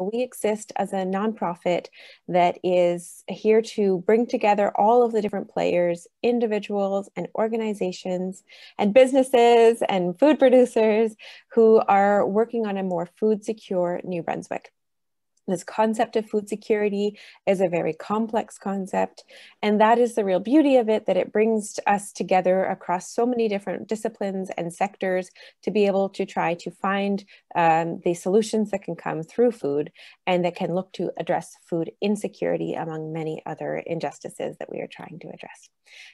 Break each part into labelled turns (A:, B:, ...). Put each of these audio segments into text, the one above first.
A: we exist as a nonprofit that is here to bring together all of the different players, individuals and organizations and businesses and food producers who are working on a more food secure New Brunswick. This concept of food security is a very complex concept, and that is the real beauty of it, that it brings us together across so many different disciplines and sectors to be able to try to find the solutions that can come through food and that can look to address food insecurity among many other injustices that we are trying to address.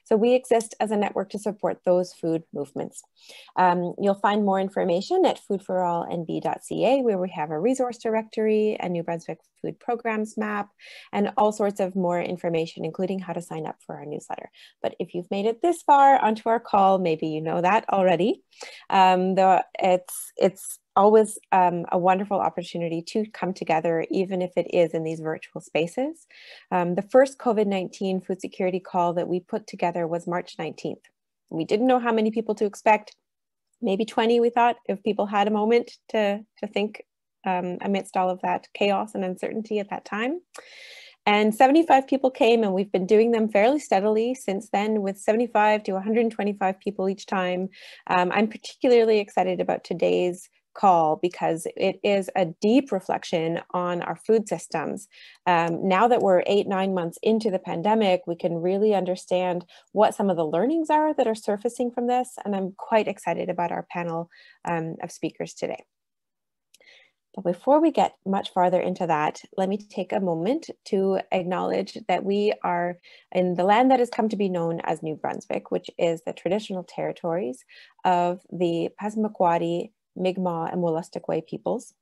A: So we exist as a network to support those food movements. You'll find more information at foodforallnb.ca, where we have a resource directory, a New Brunswick food programs map, and all sorts of more information, including how to sign up for our newsletter. But if you've made it this far onto our call, maybe you know that already. Though it's always a wonderful opportunity to come together, even if it is in these virtual spaces. The first COVID-19 food security call that we put together was March 19th. We didn't know how many people to expect, maybe 20, we thought, if people had a moment to think amidst all of that chaos and uncertainty at that time. And 75 people came, and we've been doing them fairly steadily since then, with 75 to 125 people each time. I'm particularly excited about today's call because it is a deep reflection on our food systems. Now that we're 8-9 months into the pandemic, we can really understand what some of the learnings are that are surfacing from this, and I'm quite excited about our panel of speakers today. But before we get much farther into that, let me take a moment to acknowledge that we are in the land that has come to be known as New Brunswick, which is the traditional territories of the Passamaquoddy, Mi'kmaq, and Wolastoqey peoples.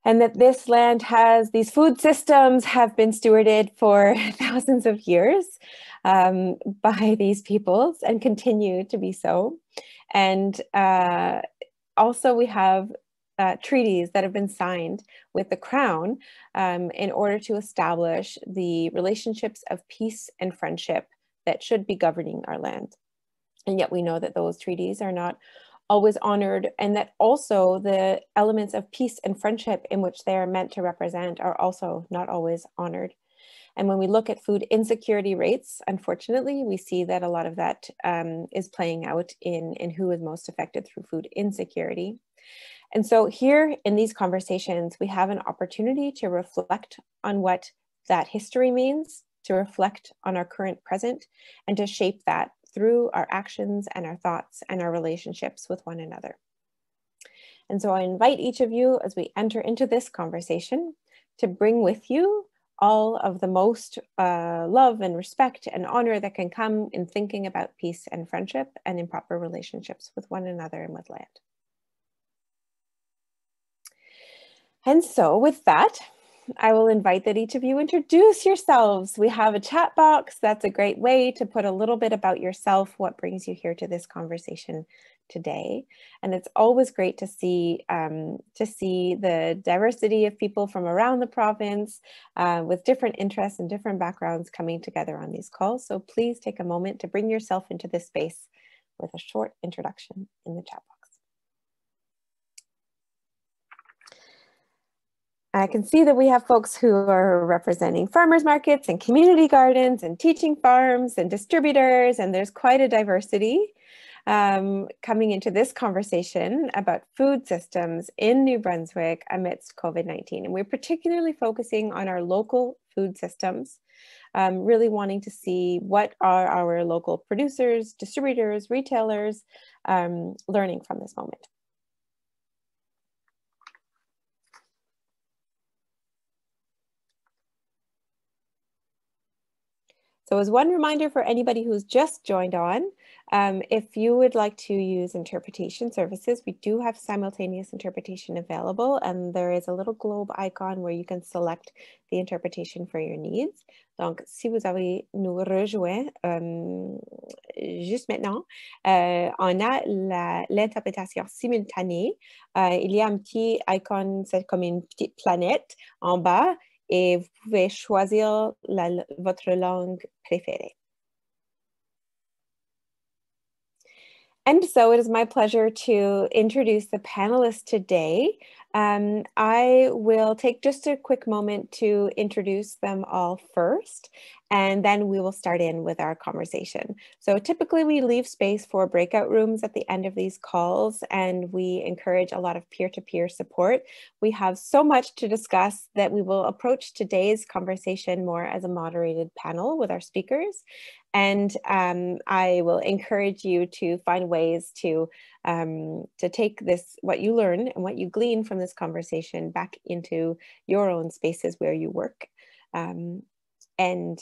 A: And that this land has, these food systems have been stewarded for thousands of years by these peoples and continue to be so. And also we have treaties that have been signed with the Crown in order to establish the relationships of peace and friendship that should be governing our land. And yet we know that those treaties are not always honored, and that also the elements of peace and friendship in which they are meant to represent are also not always honored. And when we look at food insecurity rates, unfortunately, we see that a lot of that is playing out in who is most affected through food insecurity. And so here in these conversations, we have an opportunity to reflect on what that history means, to reflect on our current present, and to shape that through our actions and our thoughts and our relationships with one another. And so I invite each of you, as we enter into this conversation, to bring with you all of the most love and respect and honor that can come in thinking about peace and friendship and in proper relationships with one another and with land. And so with that, I will invite that each of you introduce yourselves. We have a chat box. That's a great way to put a little bit about yourself, what brings you here to this conversation today. And it's always great to see the diversity of people from around the province with different interests and different backgrounds coming together on these calls. So please take a moment to bring yourself into this space with a short introduction in the chat box. I can see that we have folks who are representing farmers markets and community gardens and teaching farms and distributors, and there's quite a diversity coming into this conversation about food systems in New Brunswick amidst COVID-19. And we're particularly focusing on our local food systems, really wanting to see what are our local producers, distributors, retailers learning from this moment. So as one reminder for anybody who's just joined on, if you would like to use interpretation services, we do have simultaneous interpretation available, and there is a little globe icon where you can select the interpretation for your needs. Donc, si vous avez nous rejoint juste maintenant, on a l'interprétation simultanée. Il y a un petit icon, c'est comme une petite planète en bas, et vous pouvez choisir votre langue préférée. And so it is my pleasure to introduce the panelists today. I will take just a quick moment to introduce them all first, and then we will start in with our conversation. So typically we leave space for breakout rooms at the end of these calls, and we encourage a lot of peer-to-peer support. We have so much to discuss that we will approach today's conversation more as a moderated panel with our speakers. And I will encourage you to find ways to take this, what you learn and what you glean from this conversation, back into your own spaces where you work. And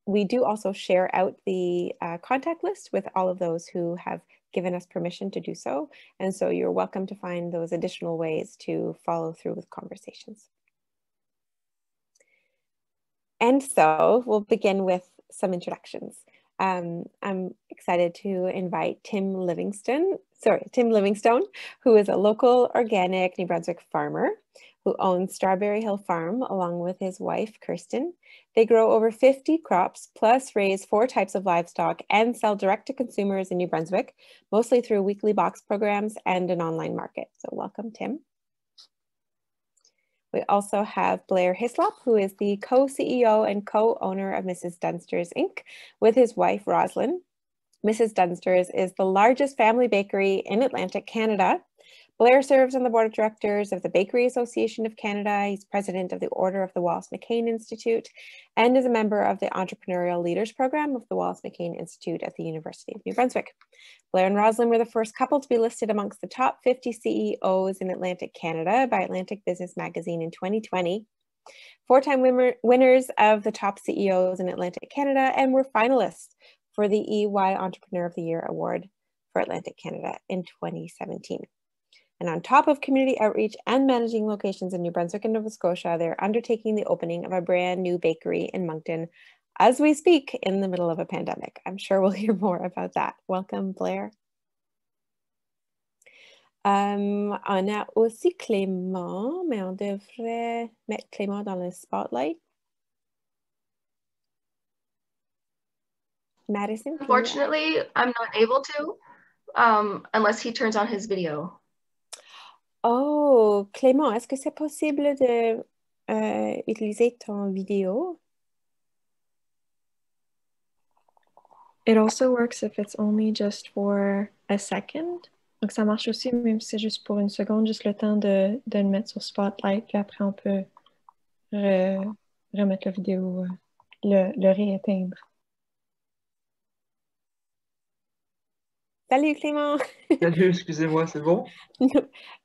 A: we do also share out the contact list with all of those who have given us permission to do so. And so you're welcome to find those additional ways to follow through with conversations. And so we'll begin with some introductions. I'm excited to invite Tim Livingstone, who is a local organic New Brunswick farmer who owns Strawberry Hill Farm along with his wife, Kirsten. They grow over 50 crops, plus raise 4 types of livestock and sell direct to consumers in New Brunswick, mostly through weekly box programs and an online market. So welcome, Tim. We also have Blair Hislop, who is the co-CEO and co-owner of Mrs. Dunster's Inc. with his wife, Roslyn. Mrs. Dunster's is the largest family bakery in Atlantic Canada. Blair serves on the board of directors of the Bakery Association of Canada. He's president of the Order of the Wallace McCain Institute and is a member of the Entrepreneurial Leaders Program of the Wallace McCain Institute at the University of New Brunswick. Blair and Roslyn were the first couple to be listed amongst the top 50 CEOs in Atlantic Canada by Atlantic Business Magazine in 2020. 4-time winners of the top CEOs in Atlantic Canada, and were finalists for the EY Entrepreneur of the Year Award for Atlantic Canada in 2017. And on top of community outreach and managing locations in New Brunswick and Nova Scotia, they're undertaking the opening of a brand new bakery in Moncton as we speak, in the middle of a pandemic. I'm sure we'll hear more about that. Welcome, Blair. On a aussi Clément, mais on devrait mettre Clément dans le spotlight. Madison?
B: Unfortunately, I'm not able to, unless he turns on his video.
A: Oh, Clément, est-ce que c'est possible de utiliser ton vidéo?
C: It also works if it's only just for a second. Donc ça marche aussi, même si c'est juste pour une seconde, juste le temps de le mettre sur Spotlight, puis après on peut remettre la vidéo, le rééteindre.
A: Salut Clément!
D: Salut, excusez-moi, c'est bon?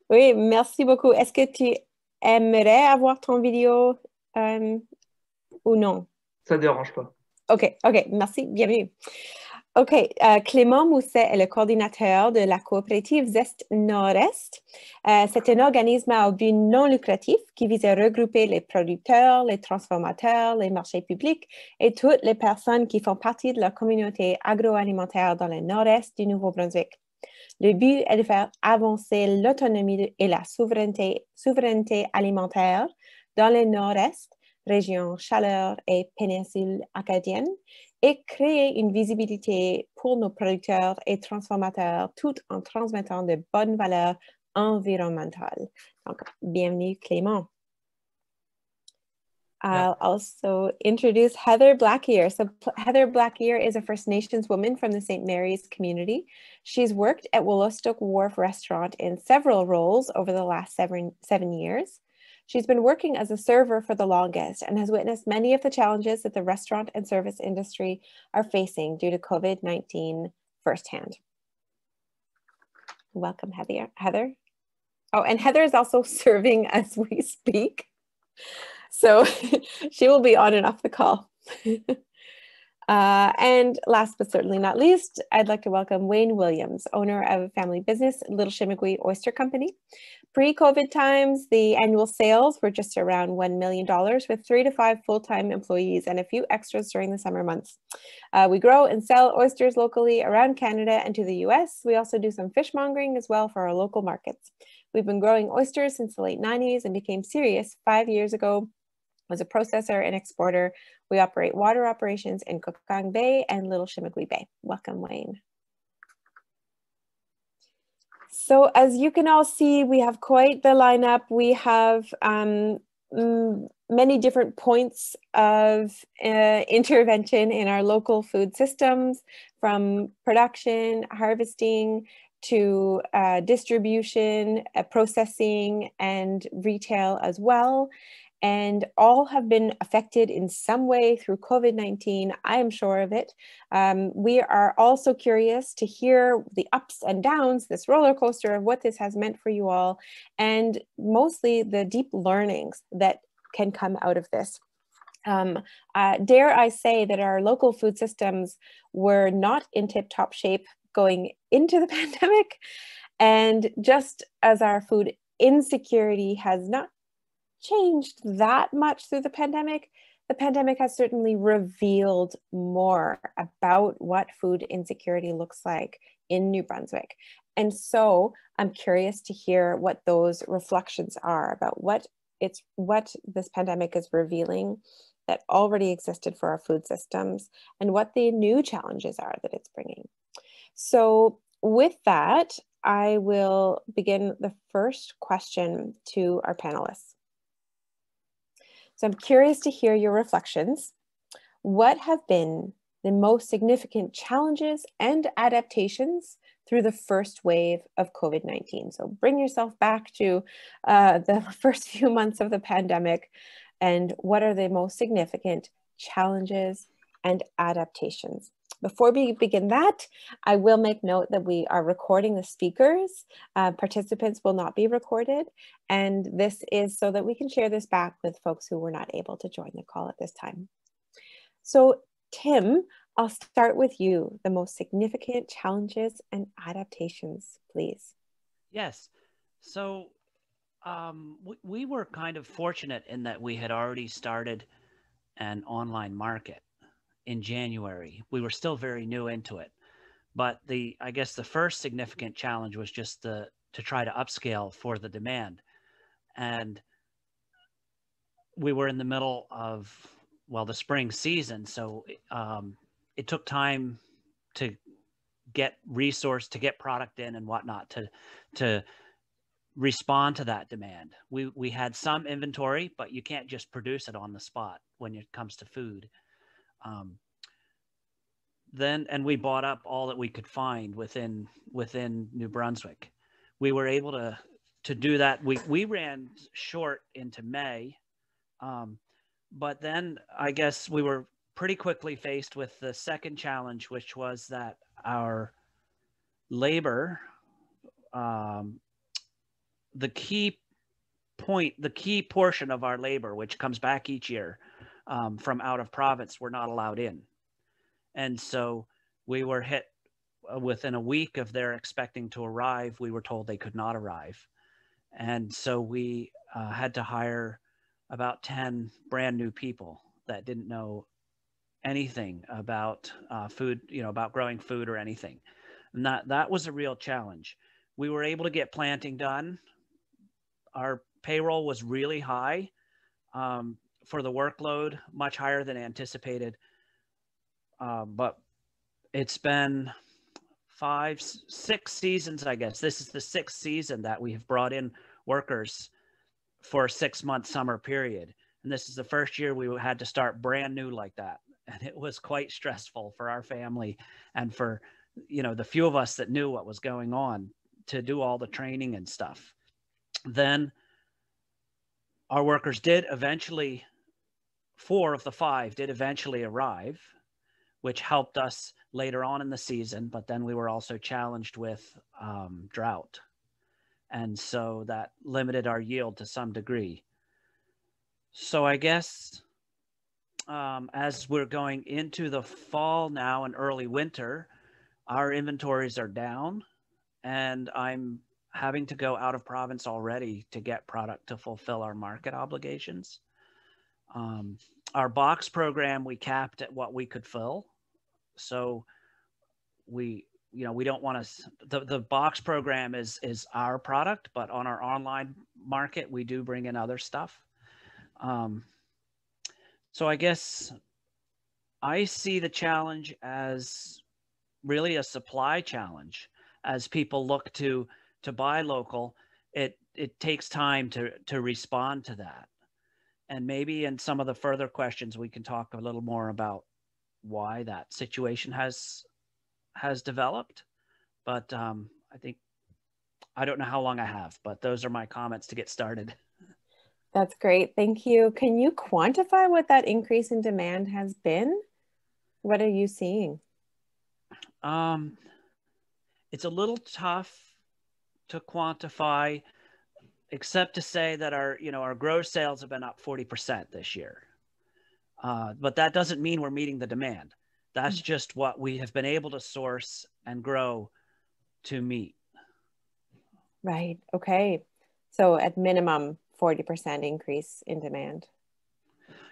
A: Oui, merci beaucoup. Est-ce que tu aimerais avoir ton vidéo ou non?
D: Ça ne dérange pas.
A: OK, merci, bienvenue. OK, Clément Mousset est le coordinateur de la coopérative Zest Nord-Est. C'est un organisme à but non lucratif qui vise à regrouper les producteurs, les transformateurs, les marchés publics et toutes les personnes qui font partie de la communauté agroalimentaire dans le nord-est du Nouveau-Brunswick. Le but est de faire avancer l'autonomie et la souveraineté alimentaire dans le nord-est, région chaleur et péninsule acadienne, et créer une visibilité pour nos producteurs et transformateurs tout en transmettant de bonnes valeurs environnementales. Donc, bienvenue Clément. I'll also introduce Heather Blackear. So Heather Blackear is a First Nations woman from the St. Mary's community. She's worked at Woolastook Wharf Restaurant in several roles over the last seven years. She's been working as a server for the longest and has witnessed many of the challenges that the restaurant and service industry are facing due to COVID-19 firsthand. Welcome, Heather. Oh, and Heather is also serving as we speak. So she will be on and off the call. And last but certainly not least, I'd like to welcome Wayne Williams, owner of family business Little Shimigui Oyster Company. Pre-COVID times, the annual sales were just around $1 million with 3 to 5 full-time employees and a few extras during the summer months. We grow and sell oysters locally around Canada and to the US. We also do some fishmongering as well for our local markets. We've been growing oysters since the late 90s and became serious 5 years ago as a processor and exporter. We operate water operations in Cookang Bay and Little Shimigui Bay. Welcome, Wayne. So as you can all see, we have quite the lineup. We have many different points of intervention in our local food systems, from production, harvesting, to distribution, processing, and retail as well. And all have been affected in some way through COVID-19. I am sure of it. We are also curious to hear the ups and downs, this roller coaster of what this has meant for you all, and mostly the deep learnings that can come out of this. Dare I say that our local food systems were not in tip-top shape going into the pandemic. And just as our food insecurity has not changed that much through the pandemic has certainly revealed more about what food insecurity looks like in New Brunswick. And so I'm curious to hear what those reflections are about what this pandemic is revealing that already existed for our food systems, and what the new challenges are that it's bringing. So with that, I will begin the first question to our panelists. So I'm curious to hear your reflections. What have been the most significant challenges and adaptations through the first wave of COVID-19? So bring yourself back to the first few months of the pandemic, and what are the most significant challenges and adaptations? Before we begin that, I will make note that we are recording the speakers. Participants will not be recorded. And this is so that we can share this back with folks who were not able to join the call at this time. So Tim, I'll start with you. The most significant challenges and adaptations, please.
E: Yes. So we were kind of fortunate in that we had already started an online market in January. We were still very new into it, but I guess the first significant challenge was just to try to upscale for the demand. And we were in the middle of, well, the spring season. So it took time to get resource, to get product in and whatnot to respond to that demand. We had some inventory, but you can't just produce it on the spot when it comes to food. And we bought up all that we could find within New Brunswick. We were able to do that. We ran short into May, but then I guess we were pretty quickly faced with the second challenge, which was that our labor, the key portion of our labor, which comes back each year from out of province, were not allowed in. And so we were hit within a week of their expecting to arrive. We were told they could not arrive. And so we had to hire about 10 brand new people that didn't know anything about food, about growing food or anything. And that was a real challenge. We were able to get planting done. Our payroll was really high for the workload, much higher than anticipated. But it's been 5-6 seasons, I guess. This is the 6th season that we have brought in workers for a 6-month summer period. And this is the first year we had to start brand new like that. And it was quite stressful for our family and for, the few of us that knew what was going on to do all the training and stuff. Then our workers did eventually, 4 of the 5 did eventually arrive, which helped us later on in the season. But then we were also challenged with drought. And so that limited our yield to some degree. So I guess as we're going into the fall now and early winter, our inventories are down, and I'm having to go out of province already to get product to fulfill our market obligations. Our box program, we capped at what we could fill. So we don't want to, the box program is our product, but on our online market, we do bring in other stuff. So I guess I see the challenge as really a supply challenge as people look to to buy local, it takes time to respond to that. And maybe in some of the further questions, we can talk a little more about why that situation has developed. But I think, I don't know how long I have, but those are my comments to get started.
A: That's great. Thank you. Can you quantify what that increase in demand has been? What are you seeing?
E: It's a little tough to quantify, except to say that our gross sales have been up 40% this year. But that doesn't mean we're meeting the demand. That's just what we have been able to source and grow to meet.
A: Right. Okay. So at minimum, 40% increase in demand.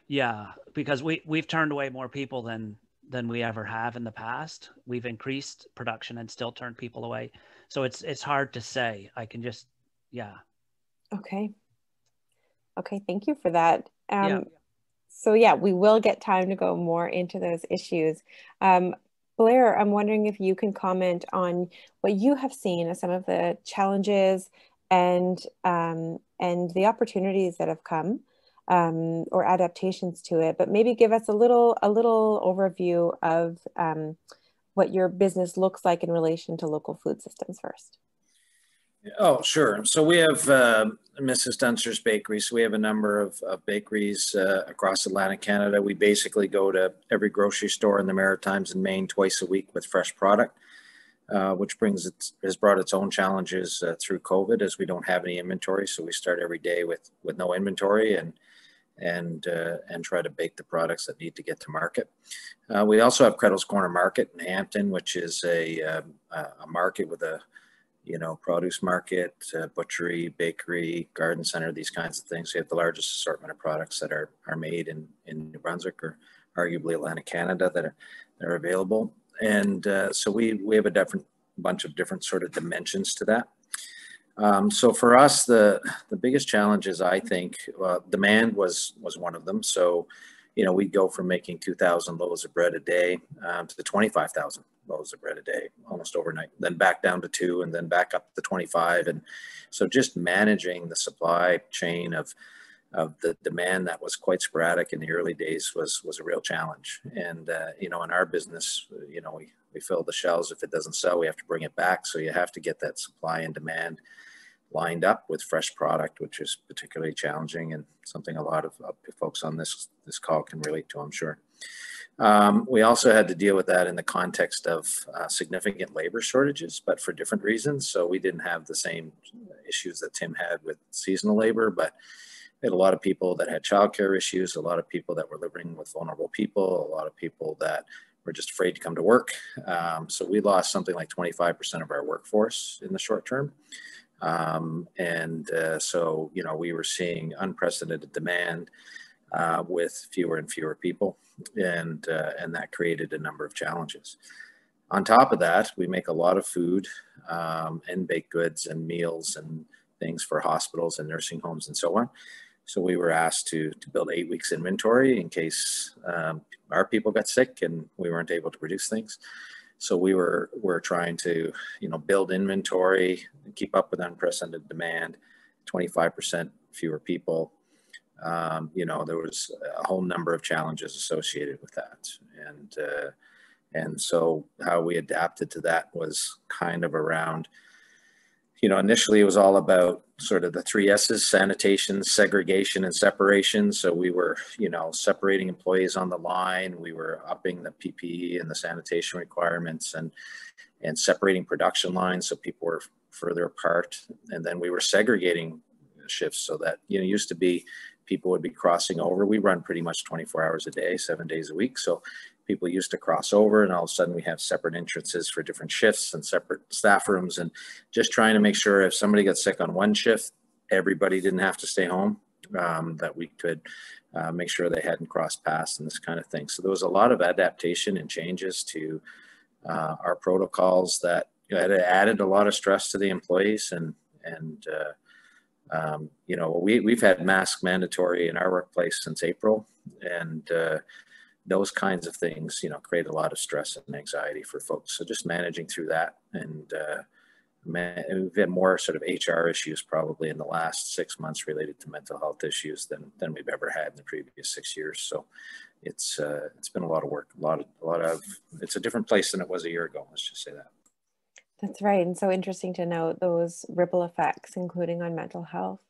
E: Yeah, because we've turned away more people than we ever have in the past. We've increased production and still turned people away. So it's hard to say. I can just, yeah.
A: Okay. Okay. Thank you for that.
E: Yeah.
A: So yeah, we will get time to go more into those issues. Blair, I'm wondering if you can comment on what you have seen as some of the challenges and the opportunities that have come, or adaptations to it, but maybe give us a little overview of what your business looks like in relation to local food systems first.
F: Oh, sure. So we have Mrs. Dunster's Bakery. So we have a number of bakeries across Atlantic Canada. We basically go to every grocery store in the Maritimes and Maine twice a week with fresh product, which has brought its own challenges through COVID, as we don't have any inventory. So we start every day with no inventory and try to bake the products that need to get to market. We also have Creddle's Corner Market in Hampton, which is a market with a produce market, butchery, bakery, garden center, these kinds of things. We have the largest assortment of products that are made in New Brunswick, or arguably Atlantic Canada, that are available. And so we have a bunch of different sort of dimensions to that. So for us, the biggest challenges, I think, demand was one of them. So, we'd go from making 2,000 loaves of bread a day to 25,000 loaves of bread a day almost overnight, then back down to 2, and then back up to 25. And so just managing the supply chain of the demand that was quite sporadic in the early days was a real challenge. And, in our business, we fill the shelves. If it doesn't sell, we have to bring it back. So you have to get that supply and demand lined up with fresh product, which is particularly challenging, and something a lot of folks on this call can relate to, I'm sure. We also had to deal with that in the context of significant labor shortages, but for different reasons. So we didn't have the same issues that Tim had with seasonal labor, but we had a lot of people that had childcare issues, a lot of people that were living with vulnerable people, a lot of people that were just afraid to come to work. So we lost something like 25% of our workforce in the short term. So, we were seeing unprecedented demand with fewer and fewer people, and that created a number of challenges. On top of that, we make a lot of food and baked goods and meals and things for hospitals and nursing homes and so on. So we were asked to build 8 weeks inventory in case our people got sick and we weren't able to produce things. So we're trying to, build inventory and keep up with unprecedented demand, 25% fewer people. There was a whole number of challenges associated with that. And so how we adapted to that was kind of around, initially it was all about sort of the 3 S's: sanitation, segregation, and separation. So we were, separating employees on the line. We were upping the PPE and the sanitation requirements, and separating production lines so people were further apart. And then we were segregating shifts so that, used to be people would be crossing over. We run pretty much 24 hours a day, 7 days a week. So people used to cross over, and all of a sudden we have separate entrances for different shifts and separate staff rooms, and just trying to make sure if somebody got sick on one shift, everybody didn't have to stay home, that we could make sure they hadn't crossed paths and this kind of thing. So there was a lot of adaptation and changes to our protocols that it added a lot of stress to the employees. We've had mask mandatory in our workplace since April, and those kinds of things, create a lot of stress and anxiety for folks. So just managing through that and we've had more sort of HR issues probably in the last 6 months related to mental health issues than we've ever had in the previous 6 years. So it's been a lot of work, it's a different place than it was a year ago. Let's just say that.
A: That's right. And so interesting to note those ripple effects, including on mental health.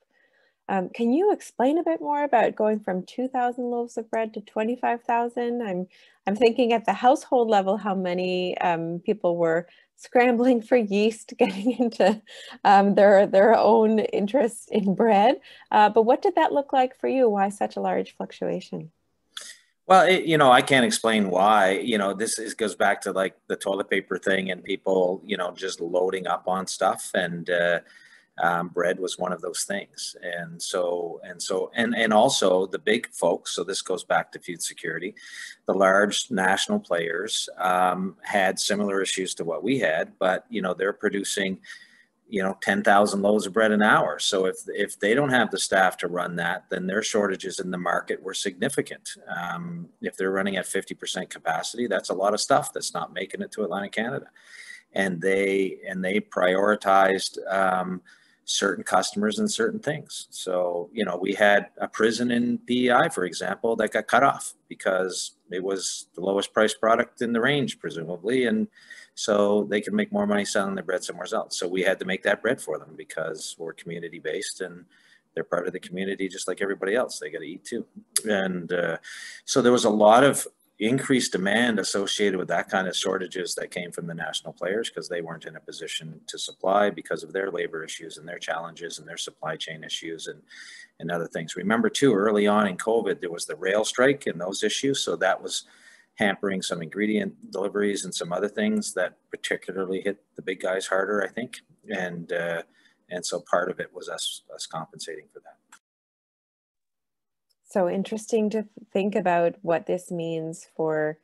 A: Can you explain a bit more about going from 2,000 loaves of bread to 25,000? I'm thinking at the household level, how many people were scrambling for yeast, getting into their own interest in bread. But what did that look like for you? Why such a large fluctuation?
F: Well, I can't explain why. This goes back to like the toilet paper thing and people, just loading up on stuff, and bread was one of those things. And also the big folks, so this goes back to food security, the large national players had similar issues to what we had, but they're producing 10,000 loaves of bread an hour. So if they don't have the staff to run that, then their shortages in the market were significant. If they're running at 50% capacity, that's a lot of stuff that's not making it to Atlantic Canada. And they prioritized certain customers and certain things. So, we had a prison in PEI, for example, that got cut off because it was the lowest priced product in the range, presumably. And so they could make more money selling their bread somewhere else. So we had to make that bread for them because we're community based and they're part of the community just like everybody else. They got to eat too. And so there was a lot of increased demand associated with that kind of shortages that came from the national players because they weren't in a position to supply because of their labor issues and their challenges and their supply chain issues and other things. Remember too, early on in COVID, there was the rail strike and those issues. So that was hampering some ingredient deliveries and some other things that particularly hit the big guys harder, I think. And so part of it was us compensating for that.
A: So interesting to think about what this means for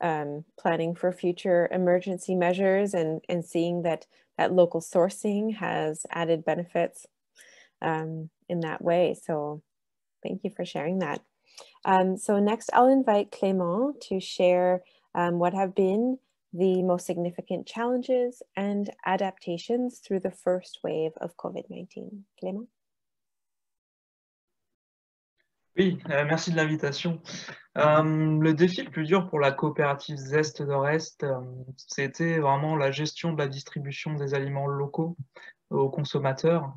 A: planning for future emergency measures and seeing that local sourcing has added benefits in that way. So thank you for sharing that. So next I'll invite Clément to share what have been the most significant challenges and adaptations through the first wave of COVID-19. Clément?
D: Oui, merci de l'invitation. Le défi le plus dur pour la coopérative Zest Nord-Est, c'était vraiment la gestion de la distribution des aliments locaux aux consommateurs.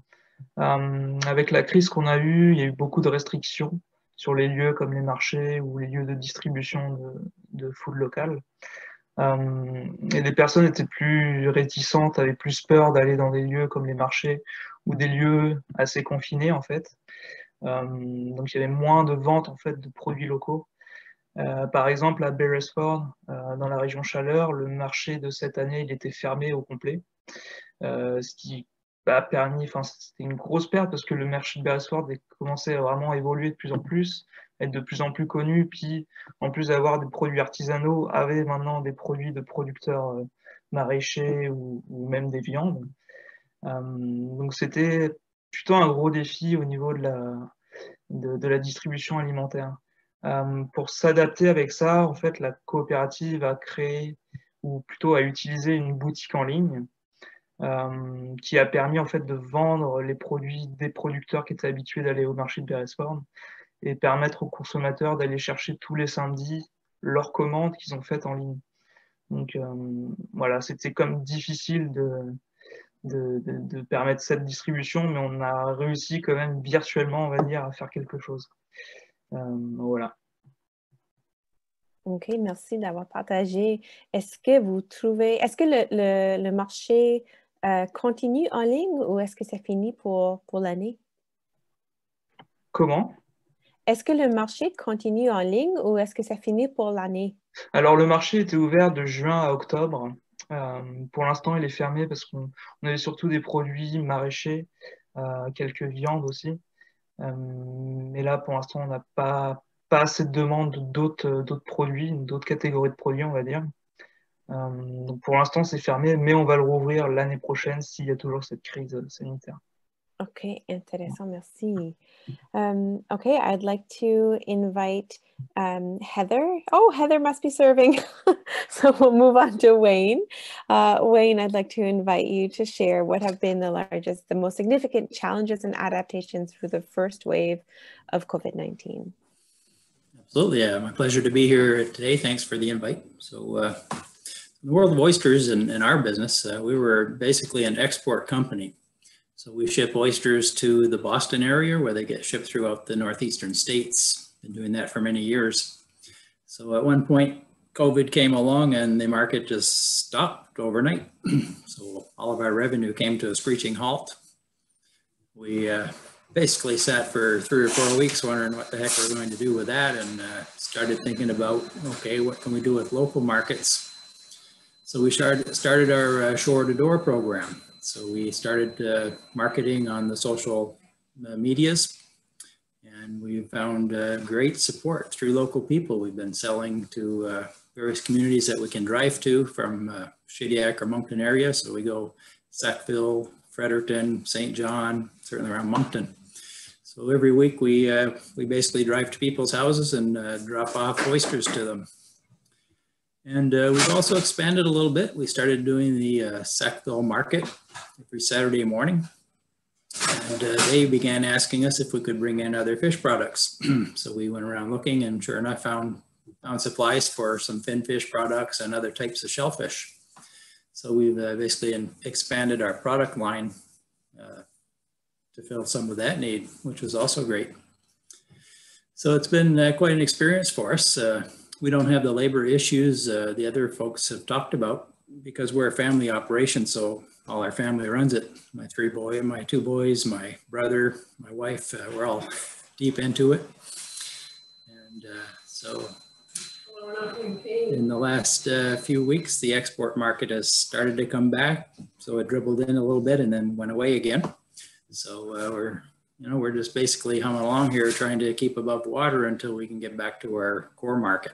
D: Avec la crise qu'on a eue, il y a eu beaucoup de restrictions sur les lieux comme les marchés ou les lieux de distribution de food local. Et les personnes étaient plus réticentes, avaient plus peur d'aller dans des lieux comme les marchés ou des lieux assez confinés en fait. Donc il y avait moins de ventes en fait de produits locaux. Par exemple à Beresford, dans la région Chaleur, le marché de cette année il était fermé au complet, ce qui a permis, enfin c'était une grosse perte parce que le marché de Beresford commençait à vraiment évoluer de plus en plus, être de plus en plus connu, puis en plus d'avoir des produits artisanaux, avait maintenant des produits de producteurs maraîchers ou même des viandes. Donc c'était plutôt un gros défi au niveau de la distribution alimentaire. Pour s'adapter avec ça, en fait, la coopérative a créé, ou plutôt a utilisé une boutique en ligne qui a permis en fait de vendre les produits des producteurs qui étaient habitués d'aller au marché de Beresford et permettre aux consommateurs d'aller chercher tous les samedis leurs commandes qu'ils ont faites en ligne. Donc voilà, c'était comme difficile de permettre cette distribution, mais on a réussi quand même virtuellement, on va dire, à faire quelque chose. Voilà.
A: Ok, merci d'avoir partagé. Est-ce que le marché continue en ligne ou est-ce que c'est fini pour l'année?
D: Comment?
A: Est-ce que le marché continue en ligne ou est-ce que c'est fini pour l'année?
D: Alors le marché était ouvert de juin à octobre. Pour l'instant, il est fermé parce qu'on avait surtout des produits maraîchers, quelques viandes aussi. Mais là, pour l'instant, on n'a pas assez de demandes d'autres produits, d'autres catégories de produits, on va dire. Donc pour l'instant, c'est fermé, mais on va le rouvrir l'année prochaine s'il y a toujours cette crise sanitaire.
A: Okay, intéressant, merci. Okay, I'd like to invite Heather. Oh, Heather must be serving. So we'll move on to Wayne. Wayne, I'd like to invite you to share what have been the most significant challenges and adaptations for the first wave of COVID-19.
G: Absolutely, my pleasure to be here today. Thanks for the invite. So in the world of oysters and our business, we were basically an export company. So we ship oysters to the Boston area where they get shipped throughout the northeastern states. Been doing that for many years. So at one point, COVID came along and the market just stopped overnight. So all of our revenue came to a screeching halt. We basically sat for 3 or 4 weeks wondering what the heck we're going to do with that, and started thinking about, okay, what can we do with local markets? So we started our shore-to-door program. So we started marketing on the social medias, and we found great support through local people. We've been selling to various communities that we can drive to from Shediac or Moncton area. So we go Sackville, Fredericton, St. John, certainly around Moncton. So every week we basically drive to people's houses and drop off oysters to them. And we've also expanded a little bit. We started doing the Sackville market every Saturday morning. And they began asking us if we could bring in other fish products. So we went around looking, and sure enough found supplies for some finfish products and other types of shellfish. So we've basically expanded our product line to fill some of that need, which was also great. So it's been quite an experience for us. We don't have the labor issues the other folks have talked about because we're a family operation. So all our family runs it. My 2 boys, my brother, my wife, we're all deep into it. And so in the last few weeks, the export market has started to come back. So it dribbled in a little bit and then went away again. So we're just basically humming along here, trying to keep above water until we can get back to our core market.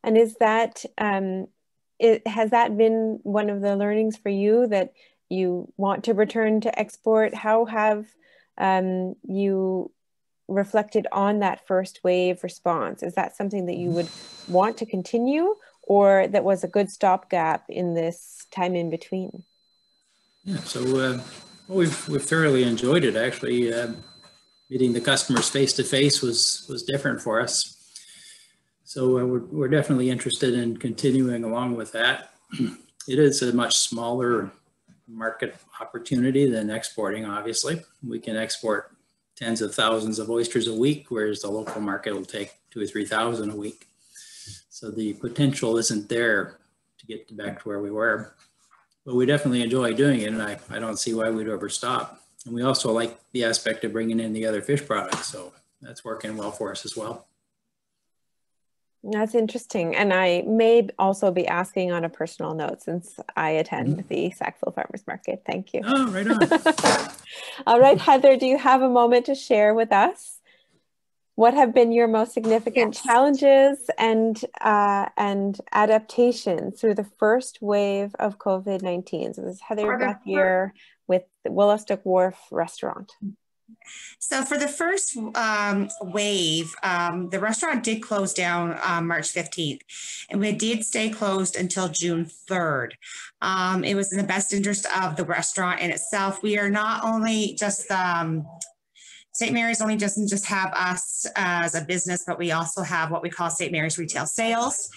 A: And is that, has that been one of the learnings for you, that you want to return to export? How have you reflected on that first wave response? Is that something that you would want to continue, or that was a good stopgap in this time in between?
G: Yeah, so we've thoroughly enjoyed it. Actually, meeting the customers face to face was different for us. So we're definitely interested in continuing along with that. It is a much smaller market opportunity than exporting, obviously. We can export tens of thousands of oysters a week, whereas the local market will take 2,000 or 3,000 a week. So the potential isn't there to get back to where we were. But we definitely enjoy doing it, and I don't see why we'd ever stop. And we also like the aspect of bringing in the other fish products, so that's working well for us as well.
A: That's interesting. And I may also be asking on a personal note, since I attend the Sackville Farmers Market. Thank you.
G: Oh, right on.
A: All right, Heather, do you have a moment to share with us what have been your most significant challenges and adaptations through the first wave of COVID-19? So this is Heather Gauthier with the Willostock Wharf Restaurant.
H: So for the first wave, the restaurant did close down March 15th, and we did stay closed until June 3rd. It was in the best interest of the restaurant in itself. We are not only just St. Mary's only doesn't just have us as a business, but we also have what we call St. Mary's Retail Sales.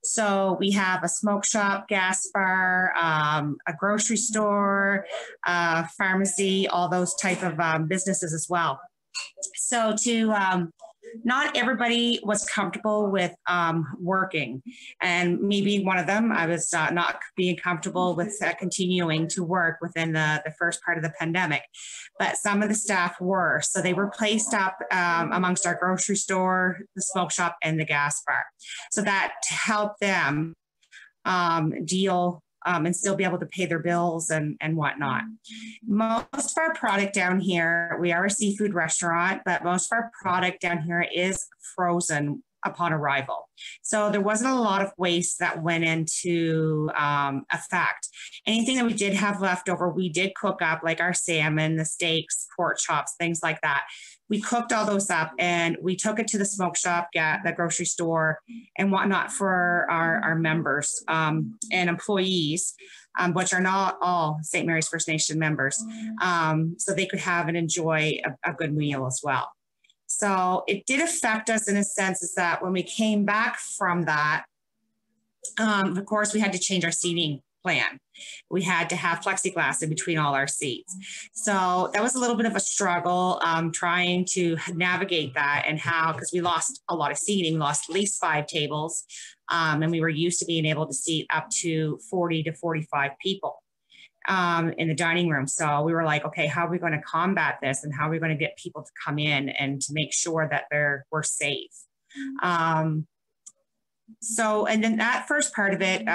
H: So we have a smoke shop, gas bar, a grocery store, pharmacy, all those type of businesses as well. So not everybody was comfortable with working, and maybe one of them, I was not being comfortable with continuing to work within the first part of the pandemic, but some of the staff were. So they were placed up amongst our grocery store, the smoke shop, and the gas bar. So that helped them deal and still be able to pay their bills and whatnot. Most of our product down here, we are a seafood restaurant, but most of our product down here is frozen upon arrival. So there wasn't a lot of waste that went into effect. Anything that we did have left over, we did cook up, like our salmon, the steaks, pork chops, things like that. We cooked all those up and we took it to the smoke shop, the grocery store and whatnot for our members and employees, which are not all St. Mary's First Nation members, so they could have and enjoy a good meal as well. So it did affect us in a sense is that when we came back from that, of course, we had to change our seating plan. We had to have plexiglass in between all our seats. So that was a little bit of a struggle trying to navigate that and how, because we lost a lot of seating, we lost at least 5 tables. And we were used to being able to seat up to 40 to 45 people in the dining room. So we were like, okay, how are we going to combat this? And how are we going to get people to come in and to make sure that we're safe? So, and then that first part of it,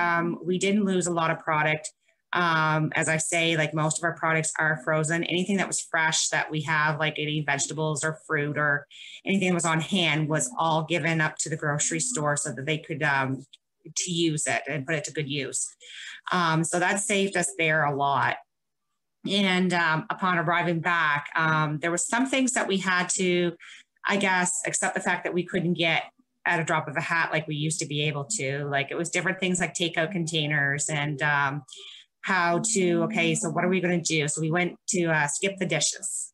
H: we didn't lose a lot of product. As I say, like most of our products are frozen. Anything that was fresh that we have, like any vegetables or fruit or anything that was on hand was all given up to the grocery store so that they could to use it and put it to good use. So that saved us there a lot. And upon arriving back, there were some things that we had to, I guess, accept the fact that we couldn't get at a drop of a hat like we used to be able to. Like it was different things like takeout containers and how to, okay, so what are we going to do? So we went to skip the dishes.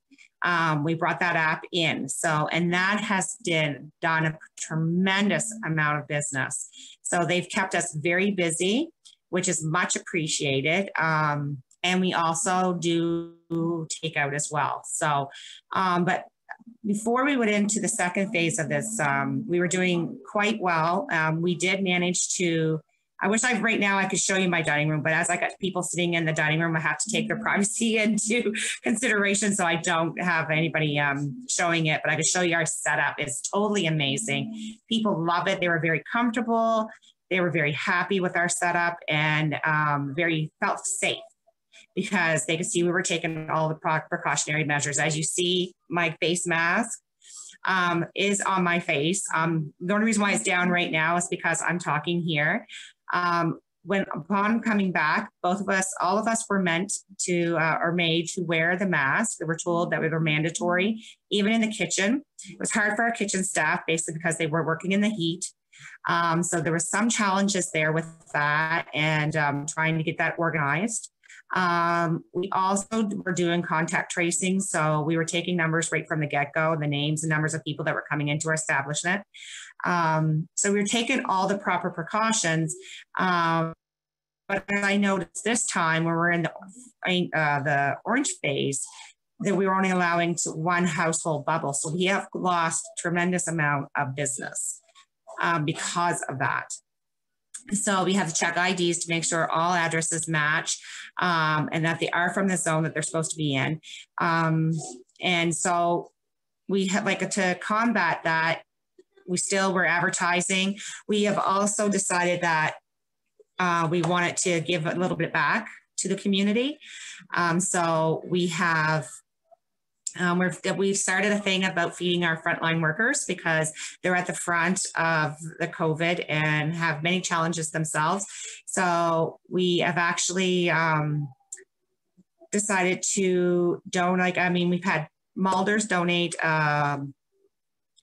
H: We brought that app in. So, and that has done a tremendous amount of business. So they've kept us very busy, which is much appreciated. And we also do takeout as well. So, but before we went into the second phase of this, we were doing quite well. We did manage to, I wish right now I could show you my dining room, but as I got people sitting in the dining room, I have to take their privacy into consideration. So I don't have anybody showing it, but I can show you our setup. It's totally amazing. People love it. They were very comfortable. They were very happy with our setup and felt safe, because they could see we were taking all the precautionary measures. As you see, my face mask is on my face. The only reason why it's down right now is because I'm talking here. Upon coming back, all of us were meant to, or made to wear the mask. They were told that we were mandatory, even in the kitchen. It was hard for our kitchen staff, basically because they were working in the heat. So there were some challenges there with that and trying to get that organized. We also were doing contact tracing. So we were taking numbers right from the get-go, the names and numbers of people that were coming into our establishment. So we were taking all the proper precautions. But as I noticed this time, when we're in the orange phase, that we were only allowing to one household bubble. So we have lost a tremendous amount of business because of that. So we have to check IDs to make sure all addresses match and that they are from the zone that they're supposed to be in. And so we have, like, to combat that, we still were advertising. We have also decided that we wanted to give a little bit back to the community. So we have we've started a thing about feeding our frontline workers because they're at the front of the COVID and have many challenges themselves. So we have actually decided to donate. I mean, we've had Malders donate a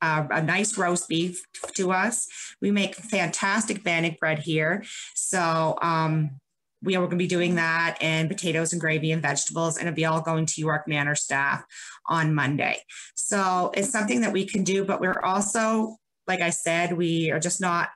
H: nice roast beef to us. We make fantastic bannock bread here. So we are going to be doing that, and potatoes and gravy and vegetables, and it'll be all going to York Manor staff on Monday. So it's something that we can do, but we're also, like I said, we are just not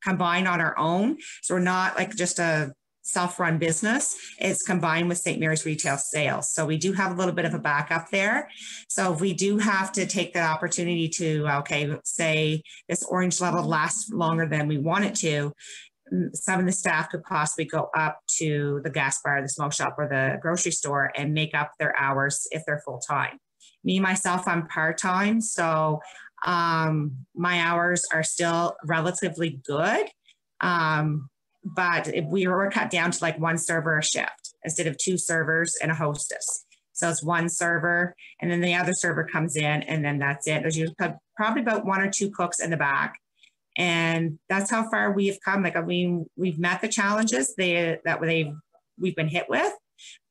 H: combined on our own. So we're not like just a self-run business. It's combined with St. Mary's retail sales. So we do have a little bit of a backup there. So if we do have to take the opportunity to, okay, say this orange level lasts longer than we want it to, some of the staff could possibly go up to the gas bar, the smoke shop, or the grocery store and make up their hours if they're full-time. Me, myself, I'm part-time, so my hours are still relatively good. But if we were cut down to like one server a shift instead of 2 servers and a hostess. So it's one server, and then the other server comes in, and then that's it. There's usually probably about 1 or 2 cooks in the back. And that's how far we've come. Like, I mean, we've met the challenges we've been hit with,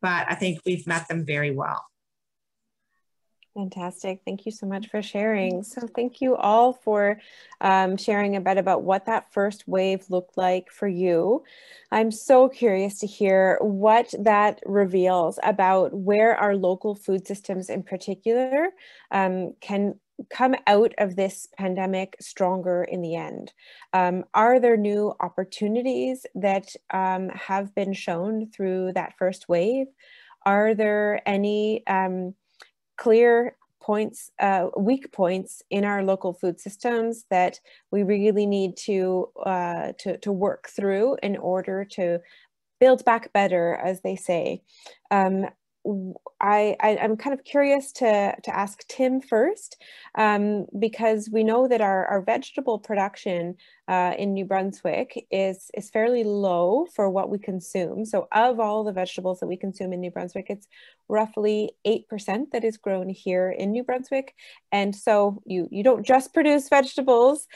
H: but I think we've met them very well.
A: Fantastic. Thank you so much for sharing. So thank you all for sharing a bit about what that first wave looked like for you. I'm so curious to hear what that reveals about where our local food systems in particular can come out of this pandemic stronger in the end. Are there new opportunities that have been shown through that first wave? Are there any clear points, weak points in our local food systems that we really need to work through in order to build back better, as they say? I'm kind of curious to ask Tim first, because we know that our vegetable production in New Brunswick is fairly low for what we consume. So of all the vegetables that we consume in New Brunswick, it's roughly 8% that is grown here in New Brunswick. And so you don't just produce vegetables,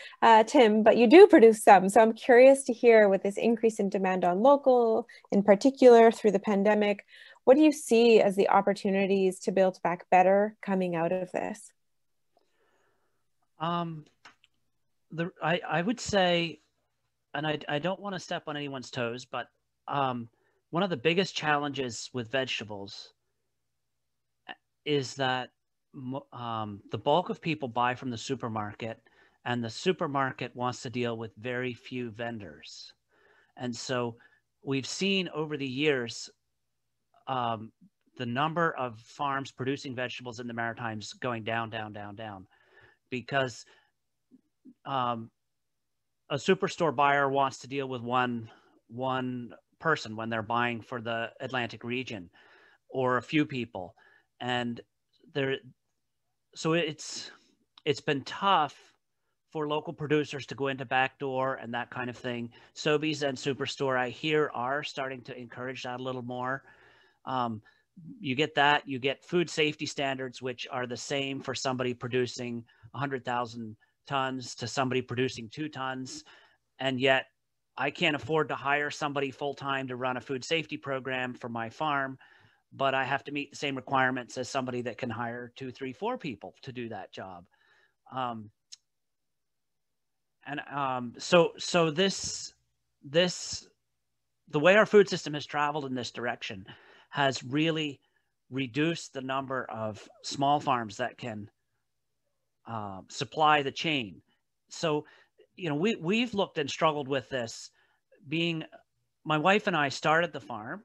A: Tim, but you do produce some. So I'm curious to hear, with this increase in demand on local, in particular through the pandemic, what do you see as the opportunities to build back better coming out of this?
E: I would say, and I don't want to step on anyone's toes, but one of the biggest challenges with vegetables is that the bulk of people buy from the supermarket, and the supermarket wants to deal with very few vendors. And so we've seen over the years the number of farms producing vegetables in the Maritimes going down, because a superstore buyer wants to deal with one person when they're buying for the Atlantic region, or a few people. And so it's been tough for local producers to go into backdoor and that kind of thing. Sobeys and Superstore, I hear, are starting to encourage that a little more. You get that, you get food safety standards, which are the same for somebody producing 100,000 tons to somebody producing 2 tons. And yet I can't afford to hire somebody full-time to run a food safety program for my farm, but I have to meet the same requirements as somebody that can hire 2, 3, 4 people to do that job. So the way our food system has traveled in this direction has really reduced the number of small farms that can supply the chain. So, you know, we've looked and struggled with this. My wife and I started the farm,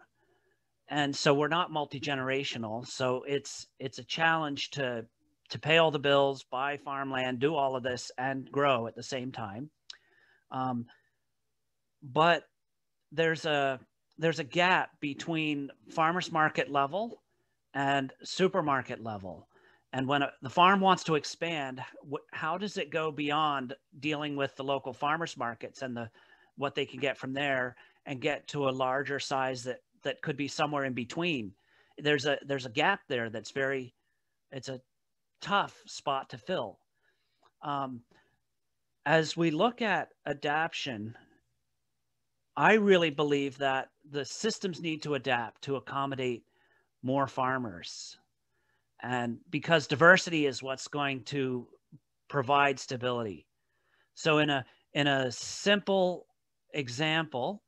E: and so we're not multi-generational. So it's a challenge to pay all the bills, buy farmland, do all of this, and grow at the same time. But there's a gap between farmers market level and supermarket level. And when the farm wants to expand, how does it go beyond dealing with the local farmers markets and what they can get from there, and get to a larger size that could be somewhere in between? There's a gap there that's it's a tough spot to fill. As we look at adaptation, I really believe that the systems need to adapt to accommodate more farmers. And because diversity is what's going to provide stability. So in a simple example,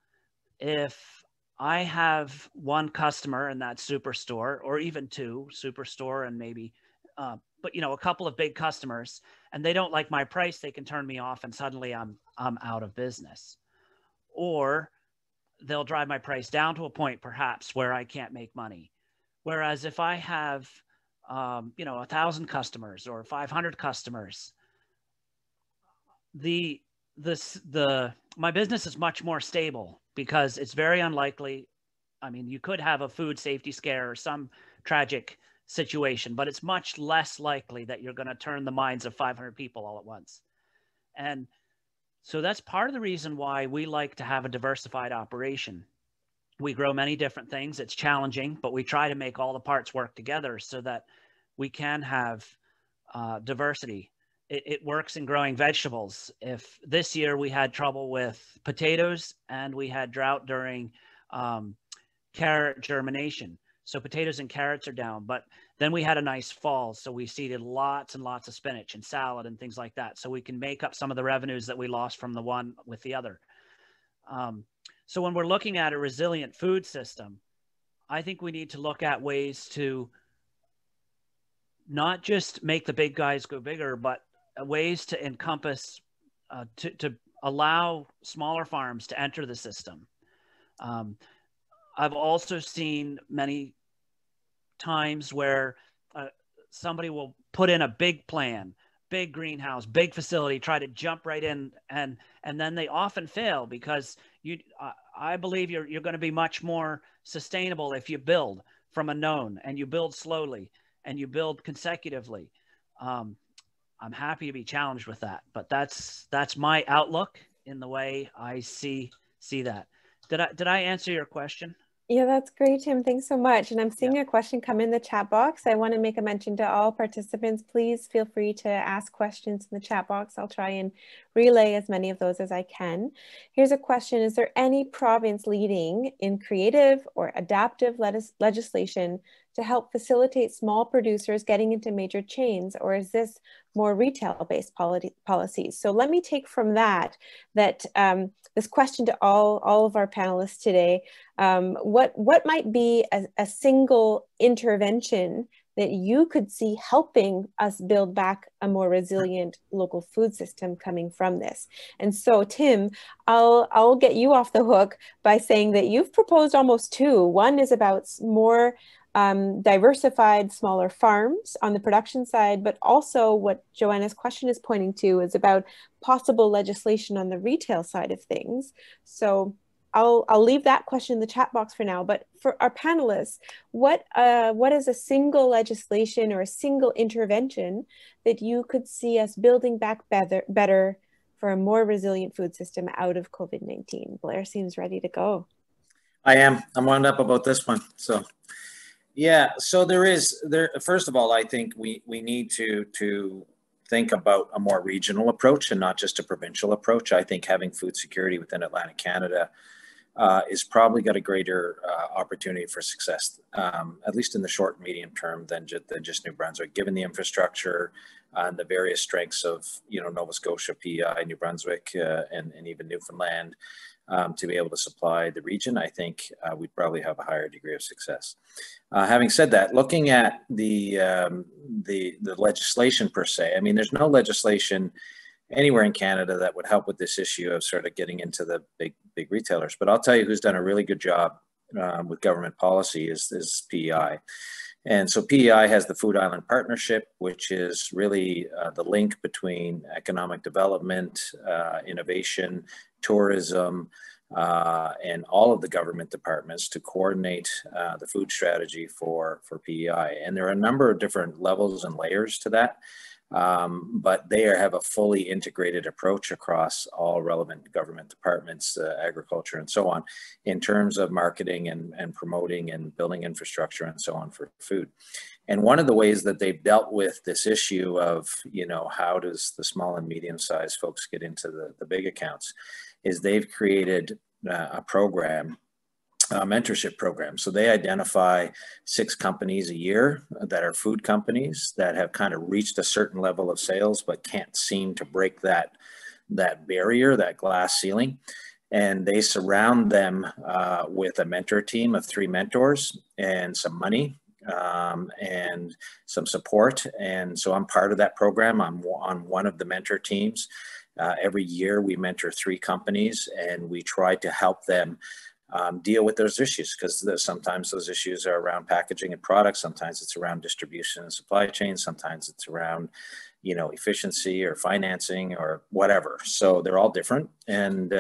E: if I have one customer in that superstore, or even 2, superstore and maybe, but you know, a couple of big customers, and they don't like my price, they can turn me off, and suddenly I'm out of business. Or they'll drive my price down to a point perhaps where I can't make money. Whereas if I have, 1,000 customers or 500 customers, my business is much more stable, because it's very unlikely. I mean, you could have a food safety scare or some tragic situation, but it's much less likely that you're going to turn the minds of 500 people all at once. And so that's part of the reason why we like to have a diversified operation. We grow many different things. It's challenging, but we try to make all the parts work together so that we can have diversity. It works in growing vegetables. If this year we had trouble with potatoes and we had drought during carrot germination, so potatoes and carrots are down, but then we had a nice fall. So we seeded lots and lots of spinach and salad and things like that. So we can make up some of the revenues that we lost from the one with the other. So when we're looking at a resilient food system, I think we need to look at ways to not just make the big guys go bigger, but ways to encompass, to allow smaller farms to enter the system. I've also seen many times where somebody will put in a big plan, big greenhouse, big facility, try to jump right in, and then they often fail because I believe you're going to be much more sustainable if you build from a known and you build slowly and you build consecutively. I'm happy to be challenged with that, but that's my outlook in the way I see that. Did I answer your question?
A: Yeah, that's great, Tim. Thanks so much. And I'm seeing a question come in the chat box. I want to make a mention to all participants. Please feel free to ask questions in the chat box. I'll try and relay as many of those as I can. Here's a question. Is there any province leading in creative or adaptive legislation to help facilitate small producers getting into major chains, or is this more retail-based policies? So let me take from that this question to all of our panelists today. What might be a single intervention that you could see helping us build back a more resilient local food system coming from this? And so, Tim, I'll get you off the hook by saying that you've proposed almost two. One is about more diversified smaller farms on the production side, but also what Joanna's question is pointing to is about possible legislation on the retail side of things. So I'll leave that question in the chat box for now, but for our panelists, what is a single legislation or a single intervention that you could see us building back better for a more resilient food system out of COVID-19? Blair seems ready to go.
F: I am. I'm wound up about this one. So yeah, so first of all, I think we need to think about a more regional approach and not just a provincial approach. I think having food security within Atlantic Canada is probably got a greater opportunity for success, at least in the short and medium term, than just New Brunswick, given the infrastructure and the various strengths of Nova Scotia, PEI, New Brunswick, and even Newfoundland, to be able to supply the region. I think we'd probably have a higher degree of success. Having said that, looking at the legislation per se, I mean, there's no legislation anywhere in Canada that would help with this issue of sort of getting into the big retailers. But I'll tell you who's done a really good job with government policy is PEI. And so PEI has the Food Island Partnership, which is really the link between economic development, innovation, tourism, and all of the government departments to coordinate the food strategy for PEI. And there are a number of different levels and layers to that. But they have a fully integrated approach across all relevant government departments, agriculture and so on, in terms of marketing and promoting and building infrastructure and so on for food. And one of the ways that they've dealt with this issue of, how does the small and medium-sized folks get into the big accounts, is they've created a program, a mentorship program. So they identify 6 companies a year that are food companies that have kind of reached a certain level of sales, but can't seem to break that barrier, that glass ceiling. And they surround them with a mentor team of 3 mentors and some money and some support. And so I'm part of that program. I'm on one of the mentor teams. Every year we mentor 3 companies and we try to help them deal with those issues, because sometimes those issues are around packaging and products, sometimes it's around distribution and supply chain, sometimes it's around efficiency or financing or whatever. So they're all different, and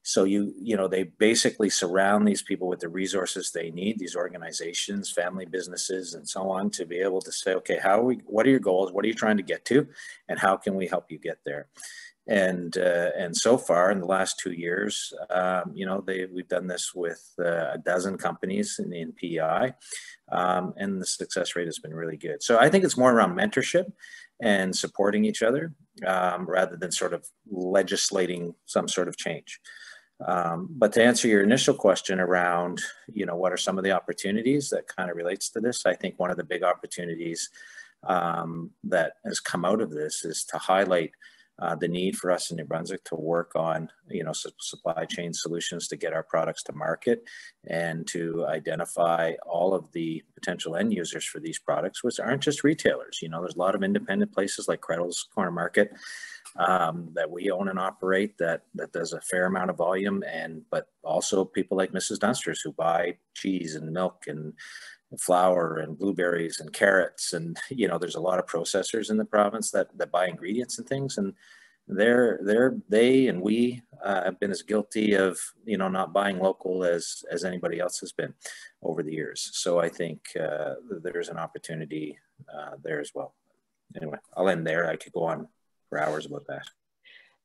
F: so they basically surround these people with the resources they need, these organizations, family businesses and so on, to be able to say, okay, what are your goals, what are you trying to get to, and how can we help you get there? And so far in the last 2 years, you know, we've done this with a dozen companies in PEI, and the success rate has been really good. So I think it's more around mentorship and supporting each other rather than sort of legislating some sort of change. But to answer your initial question around, you know, what are some of the opportunities that kind of relates to this, I think one of the big opportunities that has come out of this is to highlight the need for us in New Brunswick to work on, you know, supply chain solutions to get our products to market and to identify all of the potential end users for these products, which aren't just retailers. You know, there's a lot of independent places like Credle's Corner Market that we own and operate that does a fair amount of volume, but also people like Mrs. Dunster's who buy cheese and milk and flour and blueberries and carrots, and you know, there's a lot of processors in the province that buy ingredients and things, and they and we have been as guilty of, you know, not buying local as anybody else has been over the years. So I think there's an opportunity there as well. Anyway, I'll end there. I could go on for hours about that.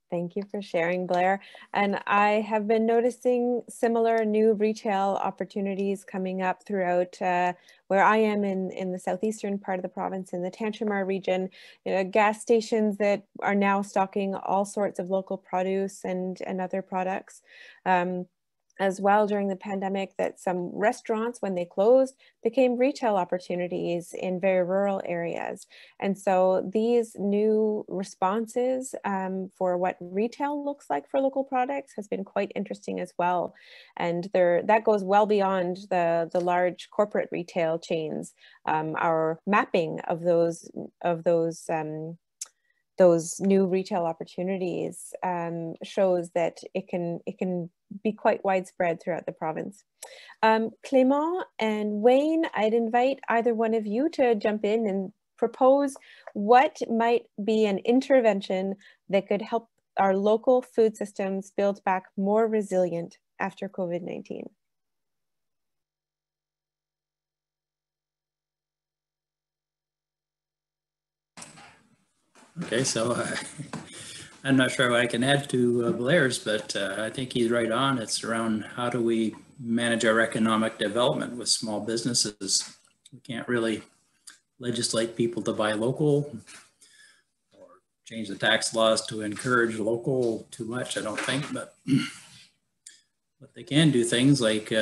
A: Thank you for sharing, Blair. And I have been noticing similar new retail opportunities coming up throughout where I am in the southeastern part of the province, in the Tantramar region. You know, gas stations that are now stocking all sorts of local produce and other products. As well, during the pandemic, that some restaurants, when they closed, became retail opportunities in very rural areas. And so these new responses for what retail looks like for local products has been quite interesting as well. And that goes well beyond the large corporate retail chains. Our mapping of those new retail opportunities shows that it can be quite widespread throughout the province. Clément and Wayne, I'd invite either one of you to jump in and propose what might be an intervention that could help our local food systems build back more resilient after COVID-19.
G: Okay, so I'm not sure what I can add to Blair's, but I think he's right on. It's around how do we manage our economic development with small businesses. We can't really legislate people to buy local or change the tax laws to encourage local too much, I don't think, but they can do things like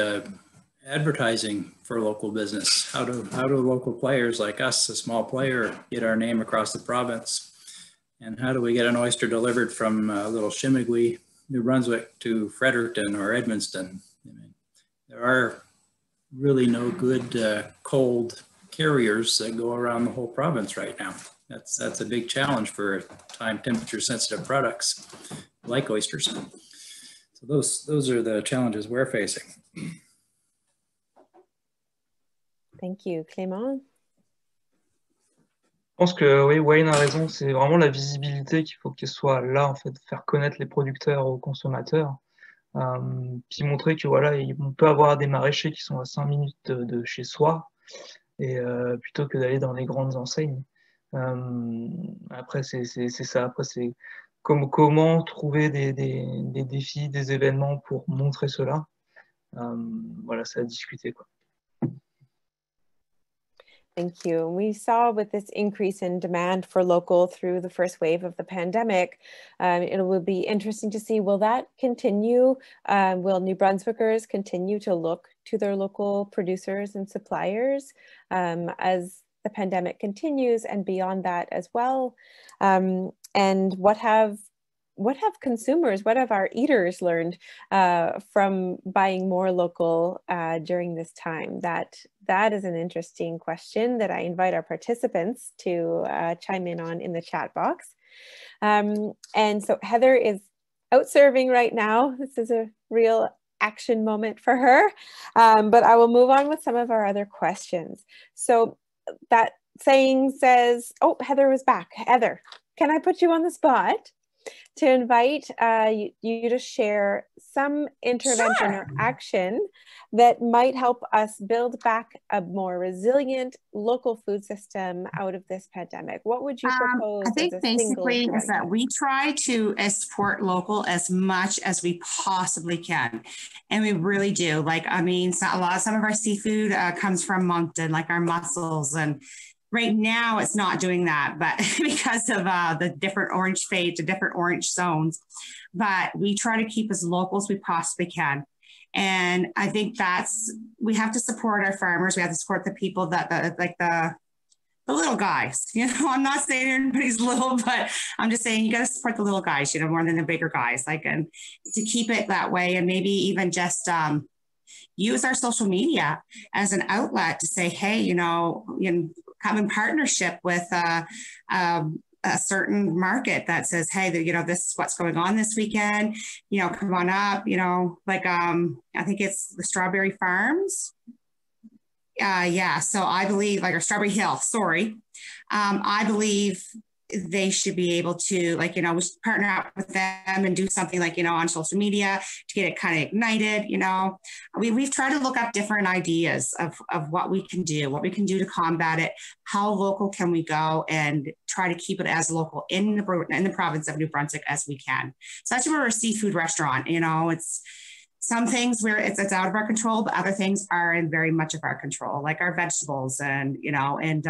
G: advertising for local business. How do local players like us, a small player, get our name across the province? And how do we get an oyster delivered from little Chimigui, New Brunswick to Fredericton or Edmundston? I mean, there are really no good cold carriers that go around the whole province right now. That's a big challenge for time temperature sensitive products like oysters. So those are the challenges we're facing.
A: Thank you. Clément?
D: Je pense que oui, Wayne a raison, c'est vraiment la visibilité qu'il faut qu'elle soit là, en fait, faire connaître les producteurs aux consommateurs, puis montrer que voilà, on peut avoir des maraîchers qui sont à 5 minutes de chez soi, et plutôt que d'aller dans les grandes enseignes. Après, c'est ça. Après, c'est comment trouver des défis, des événements pour montrer cela. Voilà, c'est à discuter, quoi.
A: Thank you. We saw with this increase in demand for local through the first wave of the pandemic, it will be interesting to see, will that continue? Will New Brunswickers continue to look to their local producers and suppliers as the pandemic continues and beyond that as well? And what have consumers, what have our eaters learned from buying more local during this time? That is an interesting question that I invite our participants to chime in on in the chat box. And so Heather is out serving right now. This is a real action moment for her, but I will move on with some of our other questions. So that saying says, oh, Heather was back. Heather, can I put you on the spot? to invite you to share some intervention or action that might help us build back a more resilient local food system out of this pandemic. What would you propose?
H: I think
A: as a
H: basically
A: single
H: is that we try to support local as much as we possibly can. And we really do. Like, I mean, some of our seafood comes from Moncton, like our mussels. And right now it's not doing that, but because of the different orange fades, the different orange zones, but we try to keep as local as we possibly can. And I think we have to support our farmers. We have to support the people the little guys. You know, I'm not saying everybody's little, but I'm just saying you got to support the little guys, you know, more than the bigger guys, like, and to keep it that way. And maybe even just use our social media as an outlet to say, hey, you know, come in partnership with a certain market that says, hey, you know, this is what's going on this weekend, you know, come on up, you know, like, I think it's the Strawberry Farms. Yeah, so I believe, like, or Strawberry Hill, sorry. I believe they should be able to, like, you know, we should partner up with them and do something like, you know, on social media to get it kind of ignited. You know, we've tried to look up different ideas of what we can do to combat it. How local can we go, and try to keep it as local in the province of New Brunswick as we can. So that's where we're a seafood restaurant. You know, it's some things where it's out of our control, but other things are in very much of our control, like our vegetables and, you know, and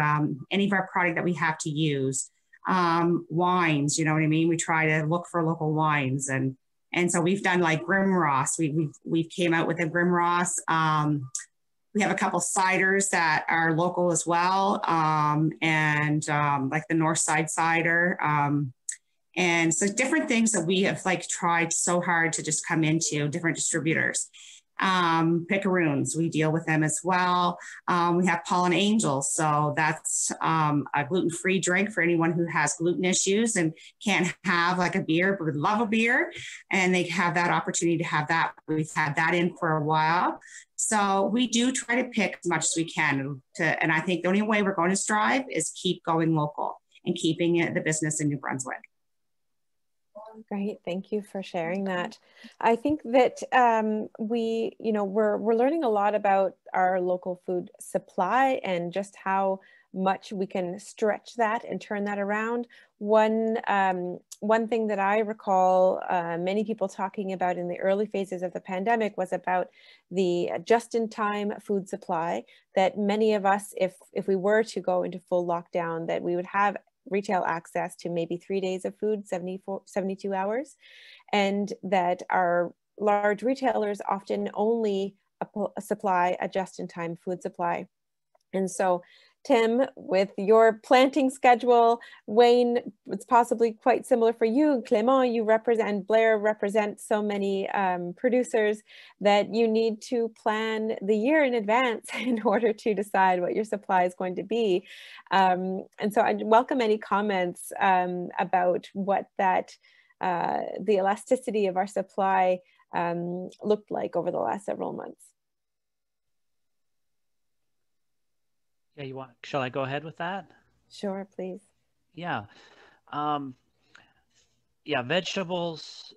H: any of our product that we have to use. Wines, you know what I mean? We try to look for local wines, and so we've done like Grimross. We've came out with a Grimross. We have a couple ciders that are local as well, and like the Northside cider, and so different things that we have like tried so hard to just come into different distributors. Picaroons, we deal with them as well. We have Pollen Angels, so that's a gluten-free drink for anyone who has gluten issues and can't have like a beer but would love a beer, and they have that opportunity to have that. We've had that in for a while, so we do try to pick as much as we can and I think the only way we're going to strive is keep going local and keeping the business in New Brunswick.
A: Great, thank you for sharing that. I think that we're learning a lot about our local food supply and just how much we can stretch that and turn that around. One thing that I recall many people talking about in the early phases of the pandemic was about the just-in-time food supply, that many of us, if we were to go into full lockdown, that we would have retail access to maybe 3 days of food, 72 hours, and that our large retailers often only supply a just-in-time food supply. And so, Tim, with your planting schedule, Wayne, it's possibly quite similar for you. Clément, you represent, Blair represents so many producers that you need to plan the year in advance in order to decide what your supply is going to be. And so I welcome any comments about what that, the elasticity of our supply looked like over the last several months.
E: Yeah, shall I go ahead with that?
A: Sure, please.
E: Yeah. Yeah, vegetables,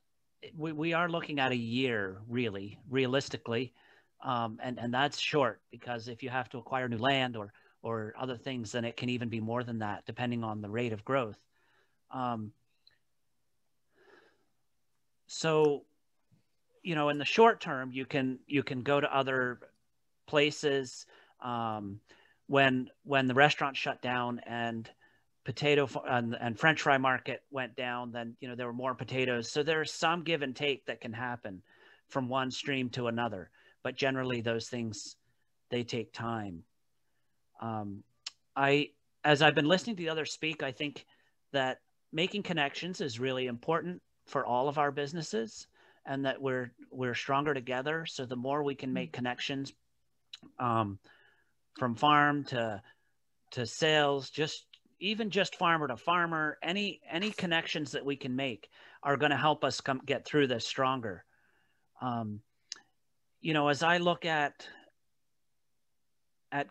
E: we are looking at a year, really, realistically. And that's short, because if you have to acquire new land or other things, then it can even be more than that, depending on the rate of growth. So, you know, in the short term, you can go to other places. When the restaurant shut down and potato and French fry market went down, then, you know, there were more potatoes. So there's some give and take that can happen from one stream to another. But generally those things, they take time. As I've been listening to the others speak, I think that making connections is really important for all of our businesses, and that we're stronger together. So the more we can make connections, from farm to sales, even just farmer to farmer, any connections that we can make are going to help us get through this stronger. You know, as I look at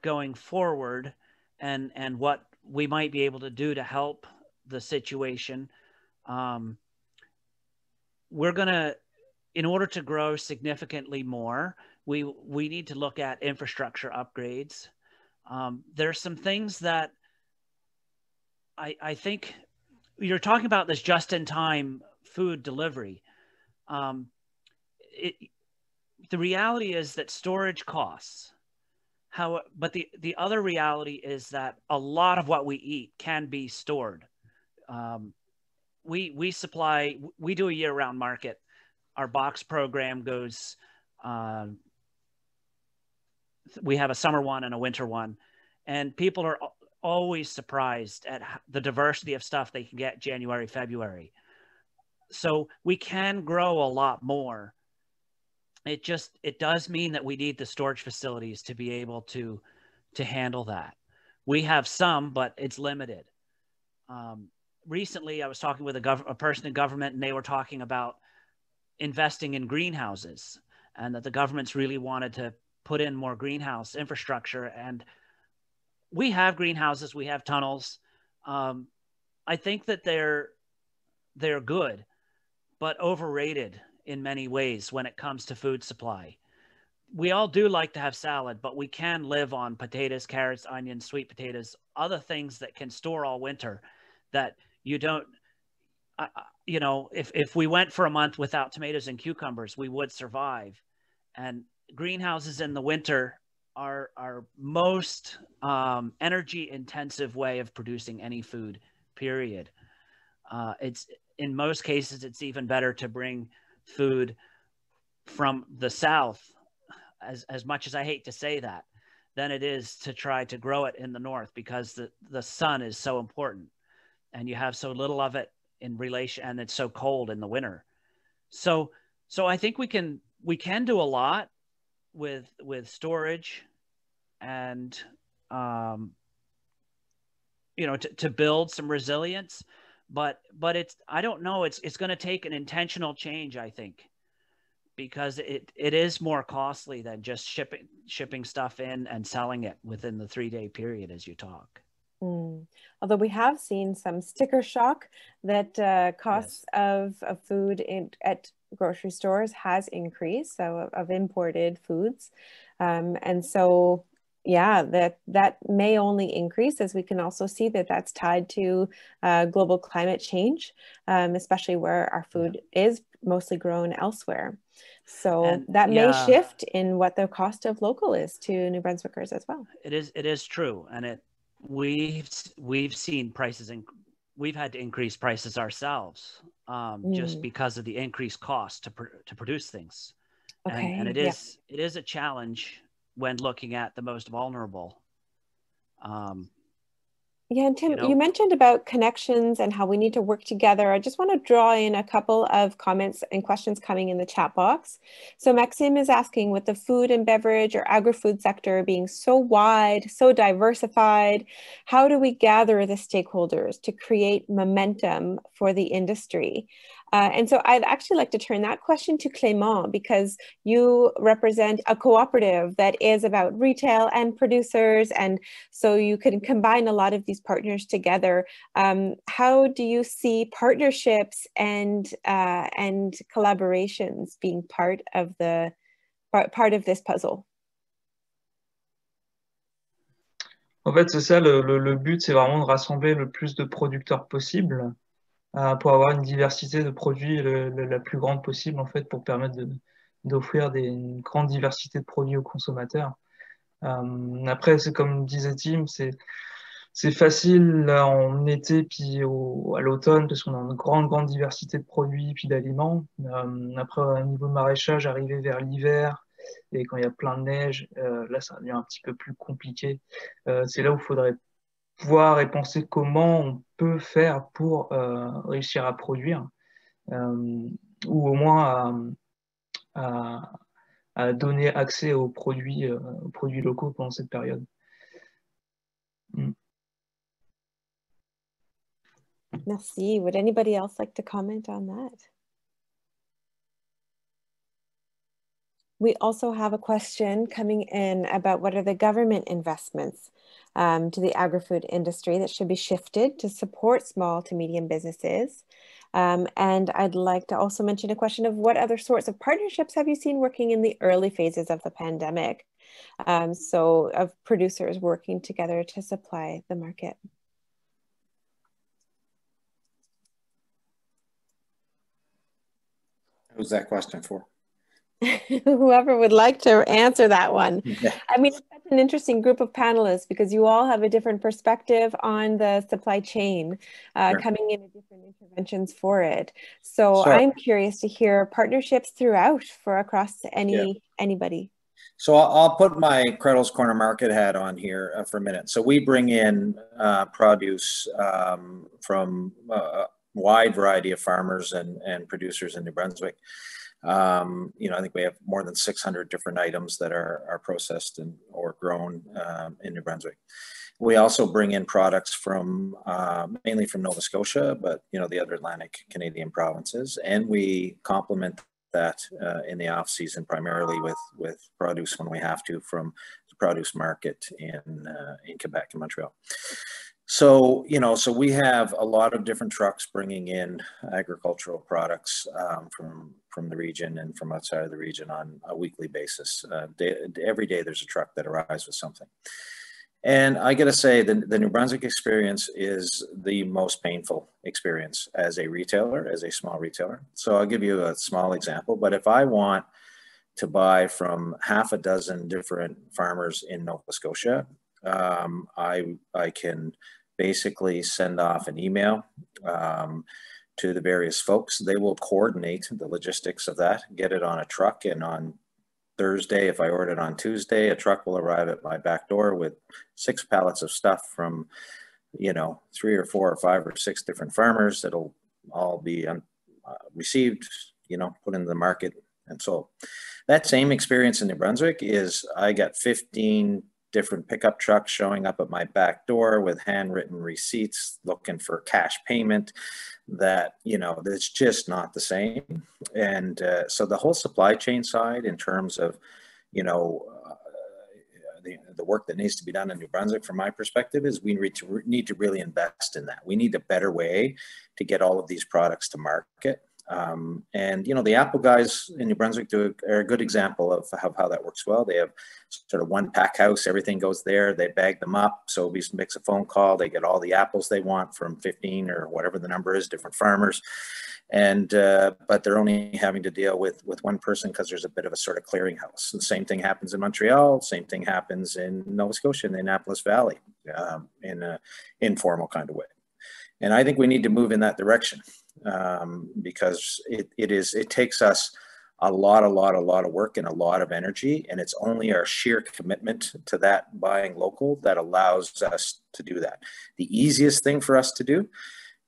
E: going forward and what we might be able to do to help the situation, we're going to, in order to grow significantly more, we need to look at infrastructure upgrades. There's some things that I think you're talking about, this just-in-time food delivery. The reality is that storage costs. But the other reality is that a lot of what we eat can be stored. We do a year-round market. Our box program goes, we have a summer one and a winter one, and people are always surprised at the diversity of stuff they can get January, February. So we can grow a lot more. It does mean that we need the storage facilities to be able to handle that. We have some, but it's limited. Recently, I was talking with a person in government, and they were talking about investing in greenhouses, and that the government's really wanted to put in more greenhouse infrastructure. And we have greenhouses, we have tunnels. I think that they're good, but overrated in many ways when it comes to food supply. We all do like to have salad, but we can live on potatoes, carrots, onions, sweet potatoes, other things that can store all winter that you don't, you know, if we went for a month without tomatoes and cucumbers, we would survive. And greenhouses in the winter are our most energy intensive way of producing any food, period. It's, in most cases, it's even better to bring food from the south, as much as I hate to say that, than it is to try to grow it in the north, because the sun is so important and you have so little of it in relation, and it's so cold in the winter. So I think we can do a lot with storage and you know, to build some resilience. But it's, I don't know, it's going to take an intentional change, I think, because it is more costly than just shipping stuff in and selling it within the 3-day period, as you talk.
A: Although we have seen some sticker shock that costs of food at grocery stores has increased, so of imported foods. And so, yeah, that may only increase, as we can also see that that's tied to global climate change, especially where our food is mostly grown elsewhere. So that may shift in what the cost of local is to New Brunswickers as well. It
E: is true, and we've seen prices, and we've had to increase prices ourselves just because of the increased cost to produce things. Okay. And it is a challenge when looking at the most vulnerable.
A: Yeah, and Tim, you mentioned about connections and how we need to work together. I just want to draw in a couple of comments and questions coming in the chat box. So Maxime is asking, with the food and beverage or agri-food sector being so wide, so diversified, how do we gather the stakeholders to create momentum for the industry? And so I'd actually like to turn that question to Clément, because you represent a cooperative that is about retail and producers, and so you can combine a lot of these partners together. How do you see partnerships and collaborations being part of this puzzle?
D: En fait, c'est ça, le but, c'est vraiment de rassembler le plus de producteurs possible pour avoir une diversité de produits la plus grande possible, en fait, pour permettre d'offrir une grande diversité de produits aux consommateurs. Après, c'est comme disait Tim, c'est facile là, en été puis à l'automne, parce qu'on a une grande diversité de produits puis d'aliments. Après, au niveau de maraîchage, arrivé vers l'hiver, et quand il y a plein de neige, là, ça devient un petit peu plus compliqué. C'est là où il faudrait voir et penser comment on peut faire pour réussir à produire, ou au moins à donner accès aux produits locaux pendant cette période.
A: Merci. Would anybody else like to comment on that? We also have a question coming in about what are the government investments to the agri-food industry that should be shifted to support small to medium businesses. And I'd like to also mention a question of what other sorts of partnerships have you seen working in the early phases of the pandemic? So of producers working together to supply the market.
F: Who's that question for?
A: Whoever would like to answer that one.
F: Yeah.
A: I mean, it's such an interesting group of panelists because you all have a different perspective on the supply chain,
F: Sure.
A: coming in at different interventions for it. So I'm curious to hear partnerships throughout for across anybody.
F: So I'll put my Credle's Corner Market hat on here for a minute. So we bring in produce from a wide variety of farmers and producers in New Brunswick. You know, I think we have more than 600 different items that are processed or grown in New Brunswick. We also bring in products from mainly from Nova Scotia, but you know, the other Atlantic Canadian provinces, and we complement that in the off season primarily with produce when we have to from the produce market in Quebec and Montreal. So, you know, so we have a lot of different trucks bringing in agricultural products from the region and from outside of the region on a weekly basis. Every day there's a truck that arrives with something. And I got to say, the New Brunswick experience is the most painful experience as a retailer, as a small retailer. So I'll give you a small example, but if I want to buy from half a dozen different farmers in Nova Scotia, I can basically send off an email to the various folks. They will coordinate the logistics of that, get it on a truck, and on Thursday, if I order it on Tuesday, a truck will arrive at my back door with 6 pallets of stuff from, you know, 3 or 4 or 5 or 6 different farmers that'll all be received, you know, put into the market and sold. That same experience in New Brunswick is I got 15 different pickup trucks showing up at my back door with handwritten receipts looking for cash payment that, you know, that's just not the same. And so the whole supply chain side in terms of, you know, the work that needs to be done in New Brunswick from my perspective is we need to really invest in that. We need a better way to get all of these products to market. And, you know, the Apple guys in New Brunswick are a good example of how that works well. They have sort of one pack house, everything goes there, they bag them up. So we makes a phone call, they get all the apples they want from 15 or whatever the number is, different farmers. And, but they're only having to deal with one person because there's a bit of a sort of clearinghouse. The same thing happens in Montreal, same thing happens in Nova Scotia, in the Annapolis Valley, in an informal kind of way. And I think we need to move in that direction. Because it takes us a lot of work and a lot of energy, and it's only our sheer commitment to that buying local that allows us to do that. The easiest thing for us to do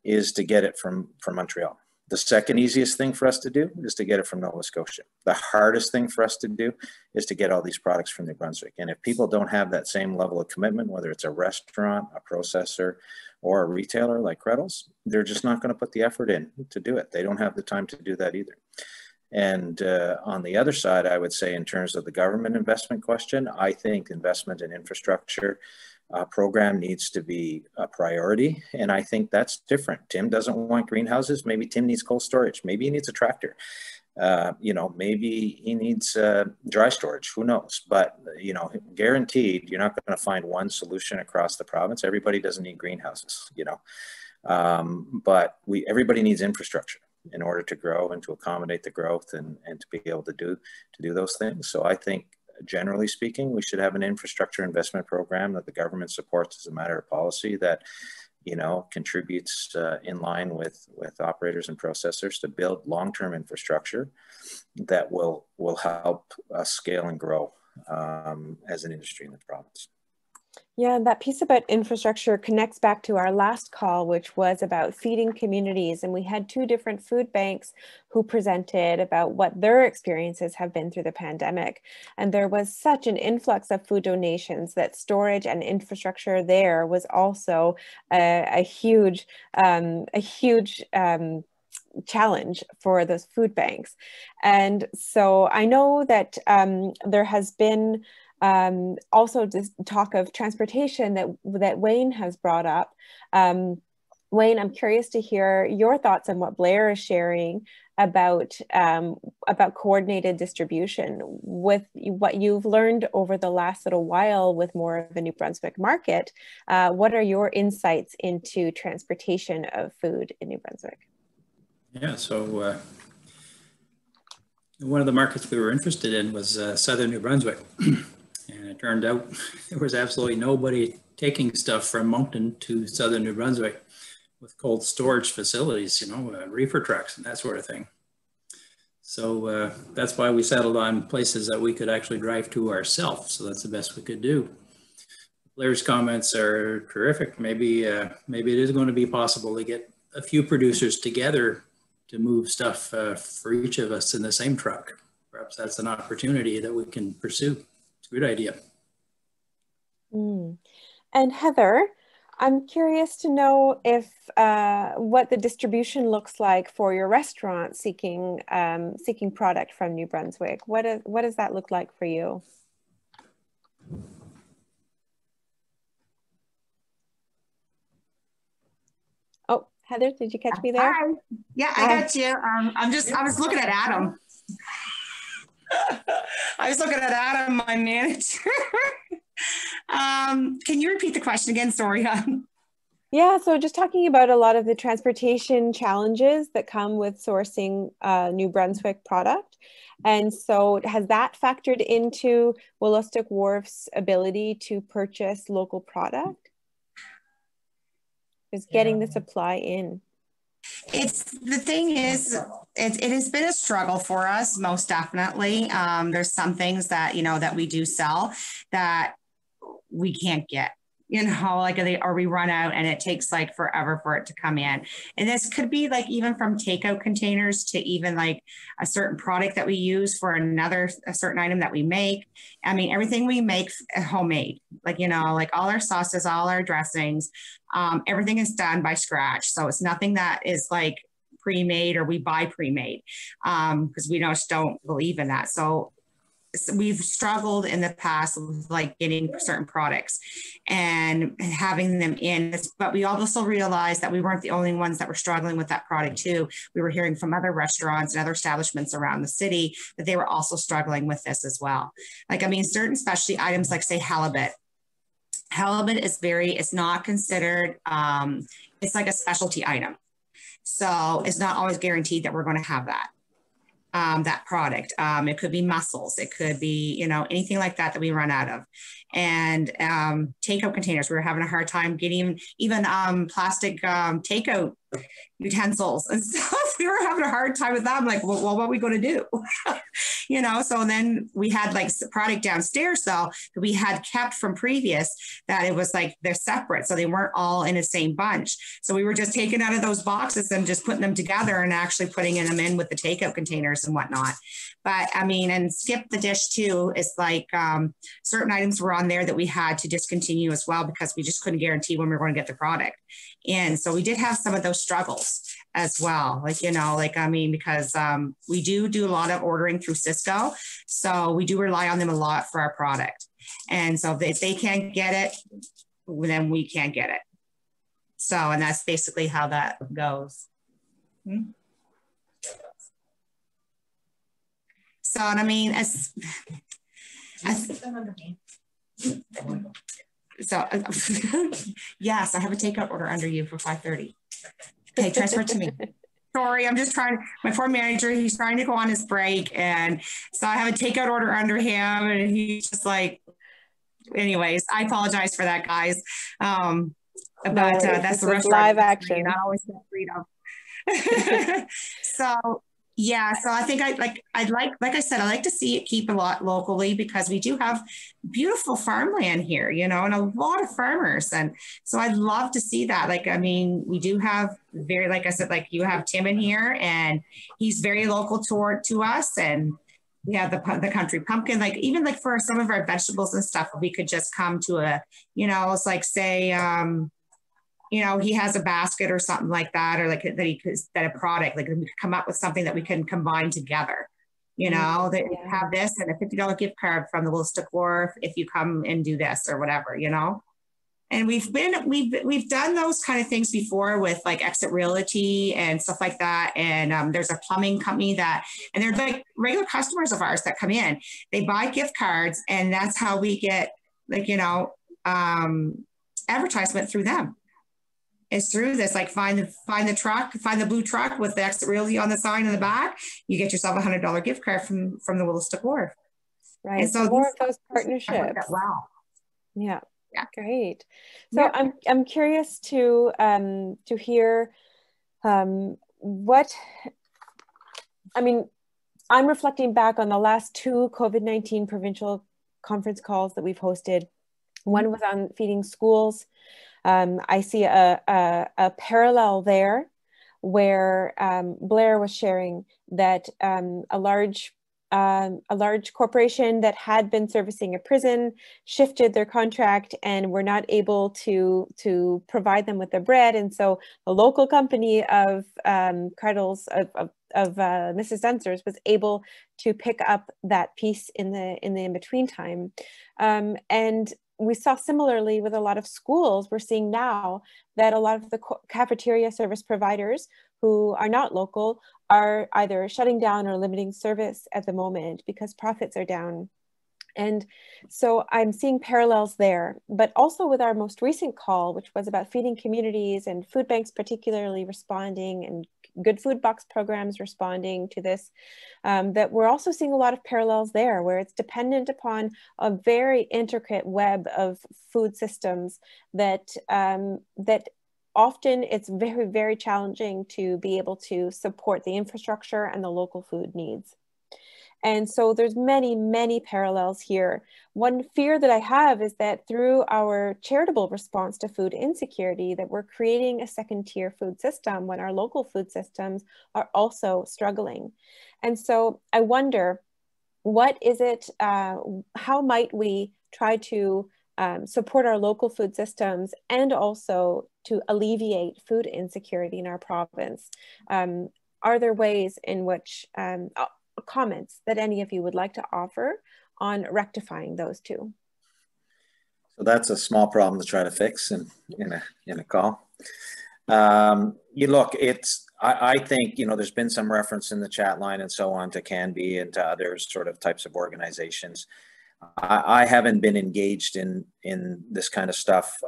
F: is to get it from Montreal. The second easiest thing for us to do is to get it from Nova Scotia. The hardest thing for us to do is to get all these products from New Brunswick. And if people don't have that same level of commitment, whether it's a restaurant, a processor, or a retailer like Credle's, they're just not going to put the effort in to do it. They don't have the time to do that either. And on the other side, I would say in terms of the government investment question, I think investment in infrastructure program needs to be a priority. And I think that's different. Tim doesn't want greenhouses. Maybe Tim needs cold storage. Maybe he needs a tractor. You know, maybe he needs dry storage, who knows? But, you know, guaranteed, you're not going to find one solution across the province. Everybody doesn't need greenhouses, you know, but everybody needs infrastructure in order to grow and to accommodate the growth and to be able to do those things. So I think, generally speaking, we should have an infrastructure investment program that the government supports as a matter of policy that, you know, contributes in line with operators and processors to build long-term infrastructure that will help us scale and grow as an industry in the province.
A: Yeah, that piece about infrastructure connects back to our last call, which was about feeding communities. And we had 2 different food banks who presented about what their experiences have been through the pandemic. And there was such an influx of food donations that storage and infrastructure there was also a huge challenge for those food banks. And so I know that there has been also this talk of transportation that Wayne has brought up. Wayne, I'm curious to hear your thoughts on what Blair is sharing about coordinated distribution. With what you've learned over the last little while with more of the New Brunswick market, what are your insights into transportation of food in New Brunswick?
G: Yeah, so one of the markets we were interested in was southern New Brunswick. And it turned out there was absolutely nobody taking stuff from Moncton to southern New Brunswick with cold storage facilities, reefer trucks and that sort of thing. So that's why we settled on places that we could actually drive to ourselves. So that's the best we could do. Blair's comments are terrific. Maybe it is going to be possible to get a few producers together to move stuff for each of us in the same truck. Perhaps that's an opportunity that we can pursue. It's a good idea.
A: And Heather, I'm curious to know if what the distribution looks like for your restaurant seeking product from New Brunswick. What does that look like for you? Oh, Heather, did you catch me there?
H: Hi. Yeah, I got you. I was looking at Adam. I was looking at Adam, my manager. Can you repeat the question again? Sorry.
A: Yeah, so just talking about a lot of the transportation challenges that come with sourcing New Brunswick product. And so has that factored into Wolastoq Wharf's ability to purchase local product? Is getting the supply in?
H: The thing is, it has been a struggle for us, most definitely. There's some things that, that we do sell that we can't get, or we run out and it takes like forever for it to come in. And this could be like even from takeout containers to even like a certain product that we use for a certain item that we make. I mean, everything we make homemade, like all our sauces, all our dressings, everything is done by scratch. So it's nothing that is like pre-made or we buy pre-made because we just don't believe in that. So we've struggled in the past with like getting certain products and having them in, but we also realized that we weren't the only ones that were struggling with that product too. We were hearing from other restaurants and other establishments around the city that they were also struggling with this as well. Like, I mean, certain specialty items like say halibut. Halibut is it's not considered, it's like a specialty item. So it's not always guaranteed that we're going to have that product. It could be mussels. It could be, anything like that we run out of. And takeout containers, we were having a hard time getting even plastic takeout utensils and stuff. We were having a hard time with that. I'm like, well, what are we going to do? So then we had like product downstairs though that we had kept from previous that it was like they're separate. So they weren't all in the same bunch. So we were just taking out of those boxes and just putting them together and actually putting them in with the takeout containers and whatnot. But I mean, and skip the dish too, is like certain items were on there that we had to discontinue as well because we just couldn't guarantee when we were going to get the product. And so we did have some of those struggles as well. Because we do a lot of ordering through Cisco. So we do rely on them a lot for our product. And so if they can't get it, then we can't get it. So, and that's basically how that goes. So, and I mean, yes, I have a takeout order under you for 5:30. Okay, transfer it to me. Sorry, I'm just trying. My poor manager, he's trying to go on his break, and so I have a takeout order under him, and he's just like. Anyways, I apologize for that, guys. But that's the rest of
A: live action.
H: Not always freedom. So. Yeah, so I think like I said, I like to see it keep a lot locally because we do have beautiful farmland here, and a lot of farmers. And so I'd love to see that. Like, I mean, we do have like I said, like you have Tim in here and he's very local to us. And we have the country pumpkin, like even like for some of our vegetables and stuff, we could just come to it's like say, you know, he has a basket or something like that, or like that a product, like we could come up with something that we can combine together. You know, that have this and a $50 gift card from the Woolstock if you come and do this or whatever, you know. And we've done those kind of things before with like Exit Realty and stuff like that. And there's a plumbing company and they're like regular customers of ours that come in. They buy gift cards, and that's how we get, like, you know, advertisement through them. Is through this, like find the blue truck with the Exit Realty on the sign in the back. You get yourself a $100 gift card from the Woolstock Wharf.
A: Right.
H: And so
A: more of those partnerships.
H: Wow.
A: Yeah.
H: Yeah.
A: Great. So I'm curious to hear what, I mean, I'm reflecting back on the last 2 COVID-19 provincial conference calls that we've hosted. One was on feeding schools. I see a parallel there where Blair was sharing that a large corporation that had been servicing a prison shifted their contract and were not able to provide them with the bread, and so the local company of Cradles of Mrs. Dunster's was able to pick up that piece in the in-between time, and we saw similarly with a lot of schools. We're seeing now that a lot of the cafeteria service providers who are not local are either shutting down or limiting service at the moment because profits are down. And so I'm seeing parallels there, but also with our most recent call, which was about feeding communities and food banks particularly responding, and good food box programs responding to this, that we're also seeing a lot of parallels there, where it's dependent upon a very intricate web of food systems that often it's very, very challenging to be able to support the infrastructure and the local food needs. And so there's many, many parallels here. One fear that I have is that through our charitable response to food insecurity, that we're creating a second-tier food system when our local food systems are also struggling. And so I wonder, what is it, how might we try to support our local food systems and also to alleviate food insecurity in our province? Are there ways in which comments that any of you would like to offer on rectifying those two?
F: So that's a small problem to try to fix in a call. You look, I think, you know, there's been some reference in the chat line and so on to Canby and to other sort of types of organizations. I haven't been engaged in this kind of stuff,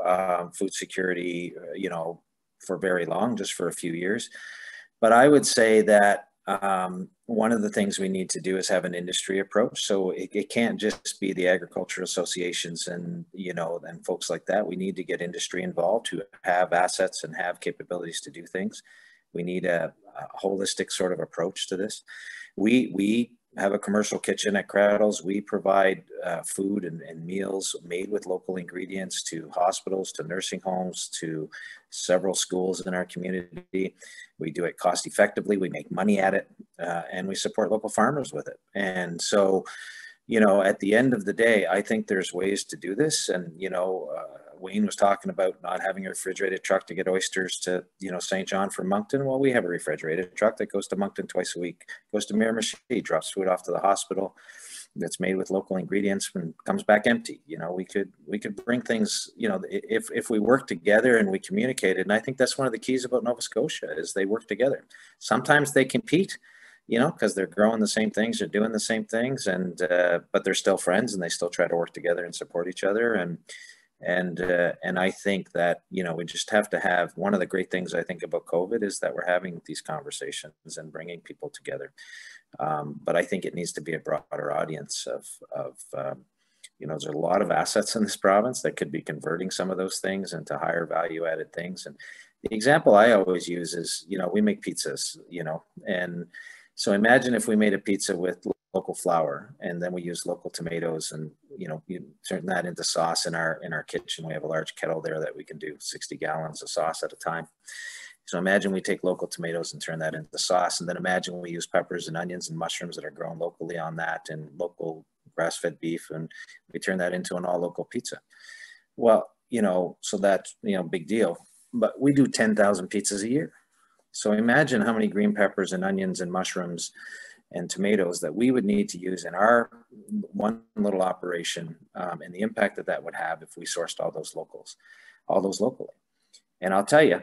F: food security, you know, for very long, just for a few years. But I would say that one of the things we need to do is have an industry approach. So it can't just be the agriculture associations and, you know, and folks like that. We need to get industry involved who have assets and have capabilities to do things. We need a holistic sort of approach to this. We have a commercial kitchen at Cradles. We provide food and meals made with local ingredients to hospitals, to nursing homes, to several schools in our community. We do it cost effectively. We make money at it, and we support local farmers with it. And so, you know, at the end of the day, I think there's ways to do this. And, you know, Wayne was talking about not having a refrigerated truck to get oysters to, you know, St. John from Moncton. Well, we have a refrigerated truck that goes to Moncton twice a week, goes to Miramichi, drops food off to the hospital that's made with local ingredients and comes back empty. You know, we could bring things, you know, if we work together and we communicated. And I think that's one of the keys about Nova Scotia is they work together. Sometimes they compete, you know, because they're growing the same things, they're doing the same things, and but they're still friends and they still try to work together and support each other. And I think that, you know, we just have to have, one of the great things I think about COVID is that we're having these conversations and bringing people together. But I think it needs to be a broader audience of you know, there's a lot of assets in this province that could be converting some of those things into higher value added things. And the example I always use is, you know, we make pizzas, you know, and so imagine if we made a pizza with local flour and then we use local tomatoes and, you know, you turn that into sauce in our kitchen. We have a large kettle there that we can do 60 gallons of sauce at a time. So imagine we take local tomatoes and turn that into sauce. And then imagine we use peppers and onions and mushrooms that are grown locally on that and local grass-fed beef, and we turn that into an all local pizza. Well, you know, so that's, you know, big deal. but we do 10,000 pizzas a year. So imagine how many green peppers and onions and mushrooms and tomatoes that we would need to use in our one little operation, and the impact that that would have if we sourced all those locally. And I'll tell you,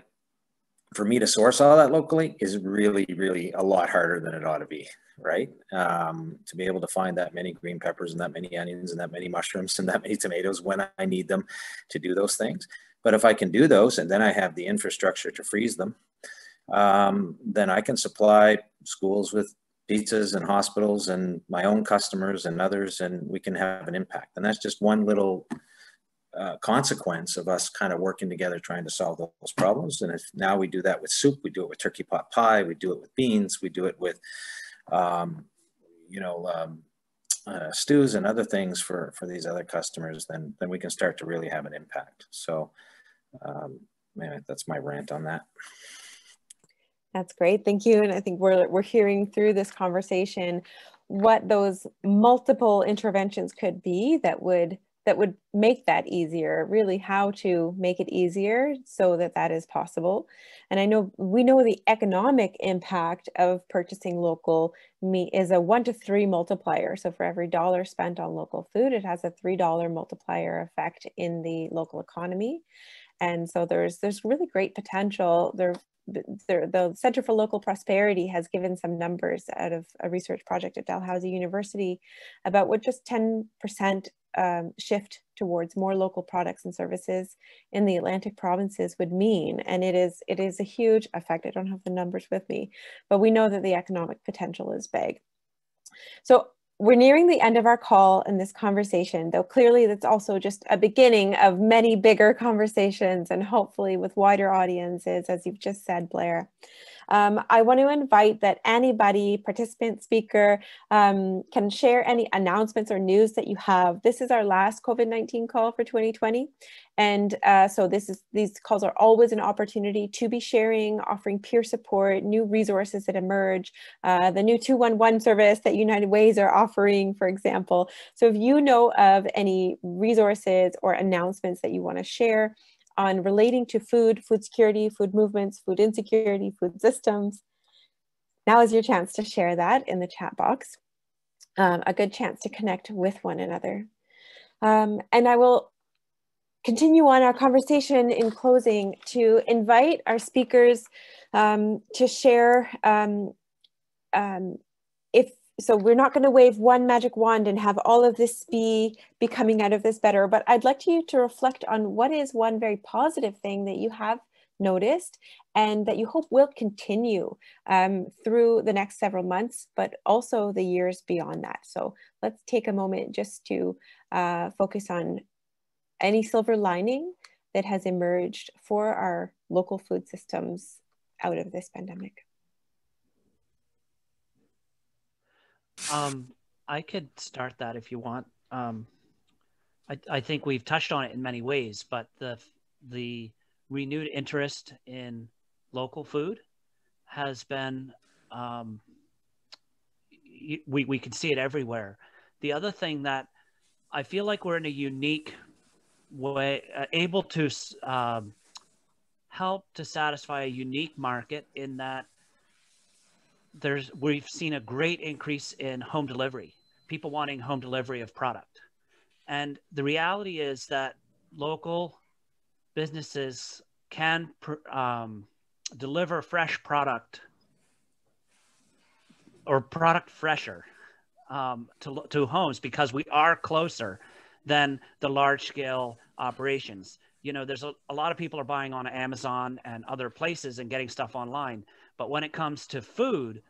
F: for me to source all that locally is really, really a lot harder than it ought to be, right? To be able to find that many green peppers and that many onions and that many mushrooms and that many tomatoes when I need them to do those things. But if I can do those and then I have the infrastructure to freeze them, then I can supply schools with pizzas and hospitals and my own customers and others, and we can have an impact. And that's just one little consequence of us kind of working together trying to solve those problems. And if now we do that with soup, we do it with turkey pot pie, we do it with beans, we do it with stews and other things for these other customers, then we can start to really have an impact. So that's my rant on that.
A: That's great. Thank you. And I think we're hearing through this conversation what those multiple interventions could be that would make that easier, really how to make it easier so that that is possible. And we know the economic impact of purchasing local meat is a 1 to 3 multiplier. So for every $1 spent on local food, it has a $3 multiplier effect in the local economy. And so there's really great potential. The Center for Local Prosperity has given some numbers out of a research project at Dalhousie University about what just 10% shift towards more local products and services in the Atlantic provinces would mean. And it is a huge effect. I don't have the numbers with me, but we know that the economic potential is big. So we're nearing the end of our call in this conversation, though clearly that's also just a beginning of many bigger conversations and hopefully with wider audiences, as you've just said, Blair. I want to invite that anybody, participant, speaker, can share any announcements or news that you have. This is our last COVID-19 call for 2020. And so these calls are always an opportunity to be sharing, offering peer support, new resources that emerge, the new 211 service that United Ways are offering, for example. So if you know of any resources or announcements that you want to share on relating to food security, food movements, food insecurity, food systems, now is your chance to share that in the chat box. A good chance to connect with one another. And I will continue on our conversation in closing to invite our speakers to share so we're not going to wave one magic wand and have all of this be coming out of this better, but I'd like you to reflect on what is one very positive thing that you have noticed and that you hope will continue through the next several months, but also the years beyond that. So let's take a moment just to focus on any silver lining that has emerged for our local food systems out of this pandemic.
E: I could start that if you want. I think we've touched on it in many ways, but the renewed interest in local food has been, we can see it everywhere. The other thing that I feel like we're in a unique way, able to help to satisfy a unique market in that we've seen a great increase in home delivery, people wanting home delivery of product. And the reality is that local businesses can deliver fresh product or product fresher to homes because we are closer than the large scale operations. You know, there's a lot of people are buying on Amazon and other places and getting stuff online. But when it comes to food,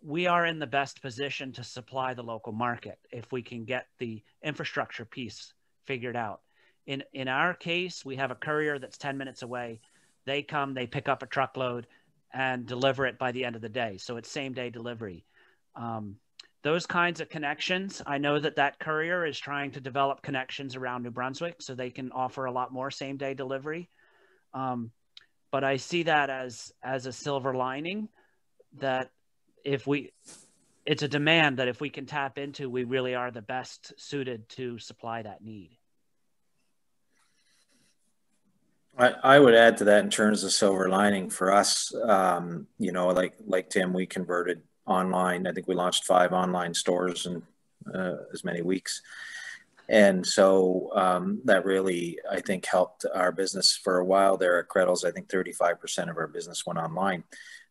E: we are in the best position to supply the local market if we can get the infrastructure piece figured out. In our case, we have a courier that's 10 minutes away. They come, they pick up a truckload and deliver it by the end of the day. So it's same day delivery. Those kinds of connections, I know that courier is trying to develop connections around New Brunswick so they can offer a lot more same day delivery. But I see that as a silver lining that it's a demand that if we can tap into, we really are the best suited to supply that need.
F: I would add to that in terms of silver lining for us. You know, like Tim, we converted online. I think we launched 5 online stores in as many weeks. And so that really, I think, helped our business for a while there at Creddles. I think 35% of our business went online.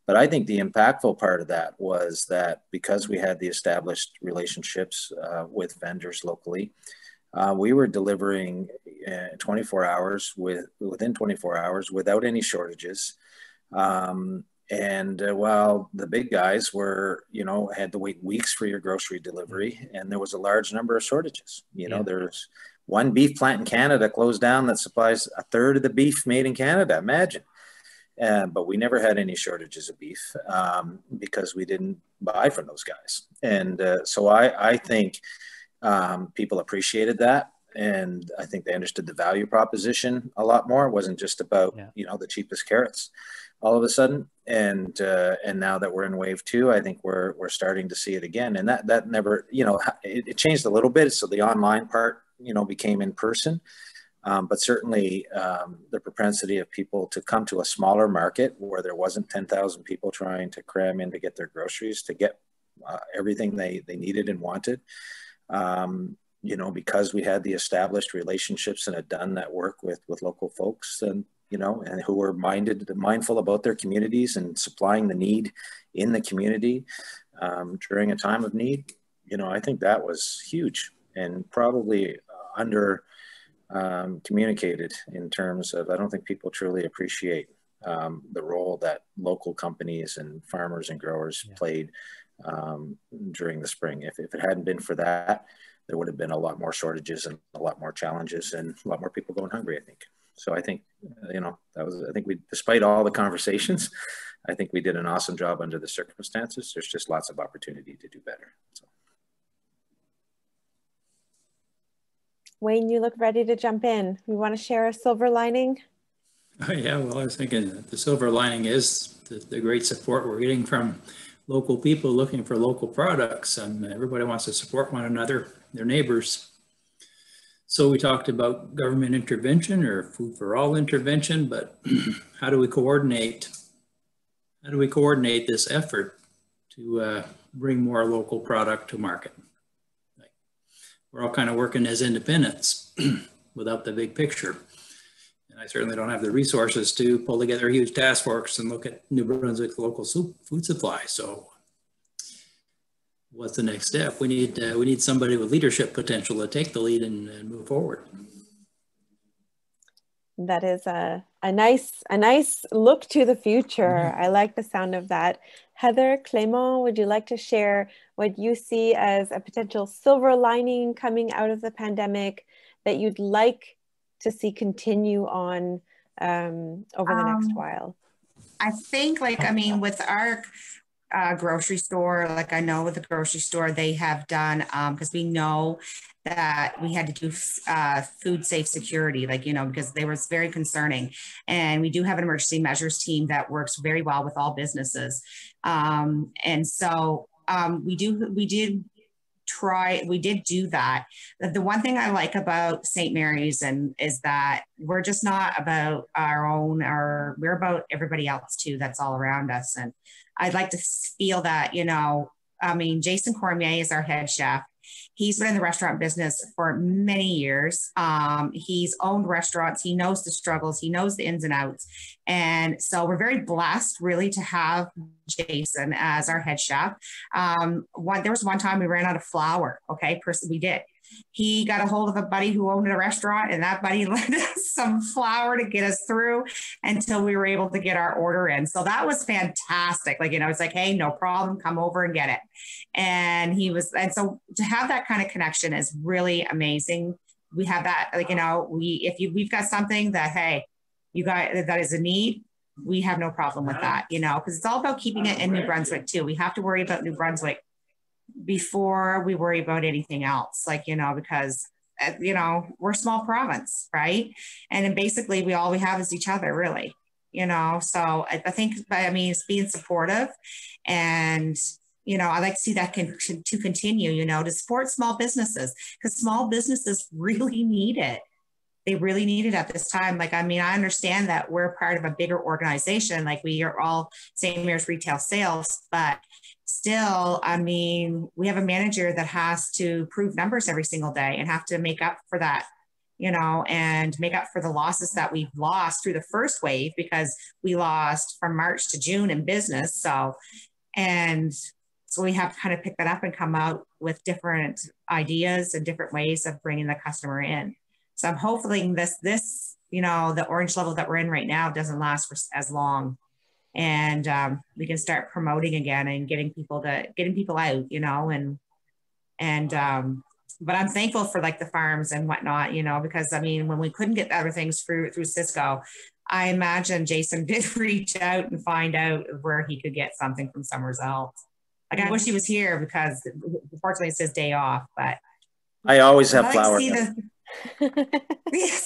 F: But I think the impactful part of that was that because we had the established relationships with vendors locally, we were delivering 24 hours within 24 hours without any shortages. And while the big guys were, you know, had to wait weeks for your grocery delivery, and there was a large number of shortages. You know, there's one beef plant in Canada closed down that supplies a third of the beef made in Canada. Imagine. But we never had any shortages of beef because we didn't buy from those guys. And so I think people appreciated that. And I think they understood the value proposition a lot more. It wasn't just about, you know, the cheapest carrots all of a sudden. And now that we're in wave 2, I think we're starting to see it again. And that never, you know, it changed a little bit. So the online part, you know, became in person. But certainly the propensity of people to come to a smaller market where there wasn't 10,000 people trying to cram in to get their groceries, to get everything they needed and wanted. You know, because we had the established relationships and had done that work with local folks, and, you know, and who were mindful about their communities and supplying the need in the community during a time of need. You know, I think that was huge and probably under communicated in terms of, I don't think people truly appreciate the role that local companies and farmers and growers played during the spring. If it hadn't been for that, there would have been a lot more shortages and a lot more challenges and a lot more people going hungry, I think. So I think, you know, I think despite all the conversations, I think we did an awesome job under the circumstances. There's just lots of opportunity to do better. So.
A: Wayne, you look ready to jump in. You want to share a silver lining?
G: Oh, yeah, well, I was thinking the silver lining is the great support we're getting from local people looking for local products, and everybody wants to support one another, their neighbors. So we talked about government intervention or food for all intervention, but how do we coordinate this effort to bring more local product to market? We're all kind of working as independents without the big picture. And I certainly don't have the resources to pull together a huge task force and look at New Brunswick's local food supply. So what's the next step? We need somebody with leadership potential to take the lead and move forward.
A: That is a nice look to the future. I like the sound of that. Heather, Clément, would you like to share what you see as a potential silver lining coming out of the pandemic that you'd like to see continue on over the next while?
H: I think, like, I mean, with our grocery store, like I know with the grocery store, they have done, because we know that we had to do food safe security, like, you know, because they was very concerning. And we do have an emergency measures team that works very well with all businesses. And so we did do that. The one thing I like about St. Mary's is that we're just not about our own, we're about everybody else too, that's all around us. And I'd like to feel that, you know, I mean, Jason Cormier is our head chef. He's been in the restaurant business for many years. He's owned restaurants. He knows the struggles. He knows the ins and outs. And so we're very blessed really to have Jason as our head chef. There was one time we ran out of flour. Okay, we did. He got a hold of a buddy who owned a restaurant, and that buddy lent us some flour to get us through until we were able to get our order in. So that was fantastic. Like, you know, it's like, hey, no problem, come over and get it. And so to have that kind of connection is really amazing. We have that, like, you know, we've got something that, hey, you guys, that is a need, we have no problem with that, you know, because it's all about keeping it in New Brunswick too. We have to worry about New Brunswick before we worry about anything else, like, you know, because, you know, we're a small province, right? And then basically all we have is each other, really, you know. So I think, I mean, it's being supportive, and, you know, I like to see that to continue, you know, to support small businesses, because small businesses really need it. they really need it at this time. Like, I mean, I understand that we're part of a bigger organization, like we are all St. Mary's retail sales, but still, I mean, we have a manager that has to prove numbers every single day and have to make up for that, you know, and make up for the losses that we've lost through the first wave, because we lost from March to June in business. So we have to kind of pick that up and come out with different ideas and different ways of bringing the customer in. So I'm hoping this, you know, the orange level that we're in right now doesn't last for as long, and we can start promoting again and getting people out, you know, but I'm thankful for like the farms and whatnot, you know, because I mean, when we couldn't get other things through Cisco, I imagine Jason did reach out and find out where he could get something from somewhere else. Like, I wish he was here, because unfortunately it's his day off, but
F: I always have flour.
H: Yes,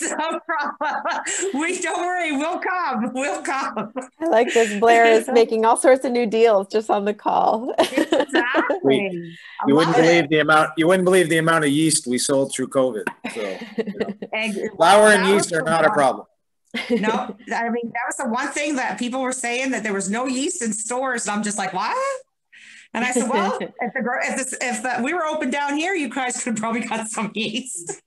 H: no problem. Don't worry, we'll come.
A: I like this. Blair is making all sorts of new deals just on the call.
H: Exactly.
F: You wouldn't believe the amount of yeast we sold through COVID. So, you know, flour and yeast are not a problem.
H: No, I mean, that was the one thing that people were saying, that there was no yeast in stores. And I'm just like, what? And I said, well, if we were open down here, you guys could have probably got some yeast.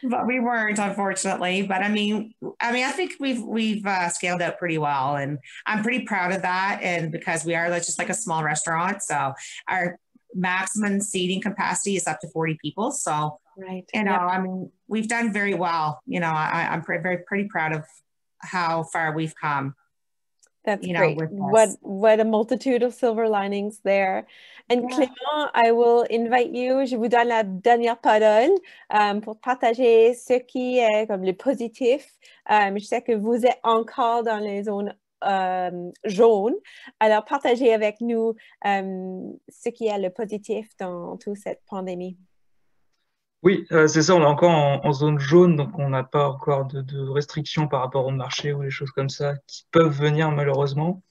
H: But we weren't, unfortunately. But I mean, I think we've scaled out pretty well, and I'm pretty proud of that. And because we are just like a small restaurant, so our maximum seating capacity is up to 40 people. So,
A: right,
H: you know, I mean, we've done very well. You know, I'm pretty proud of how far we've come.
A: That's great. What a multitude of silver linings there. And yeah. Clément, I will invite you, je vous donne la dernière parole pour partager ce qui est comme le positif. Je sais que vous êtes encore dans les zones jaunes. Alors, partagez avec nous ce qui est le positif dans toute cette pandémie.
D: Oui, c'est ça, on est encore en zone jaune, donc on n'a pas encore de restrictions par rapport au marché ou des choses comme ça qui peuvent venir malheureusement.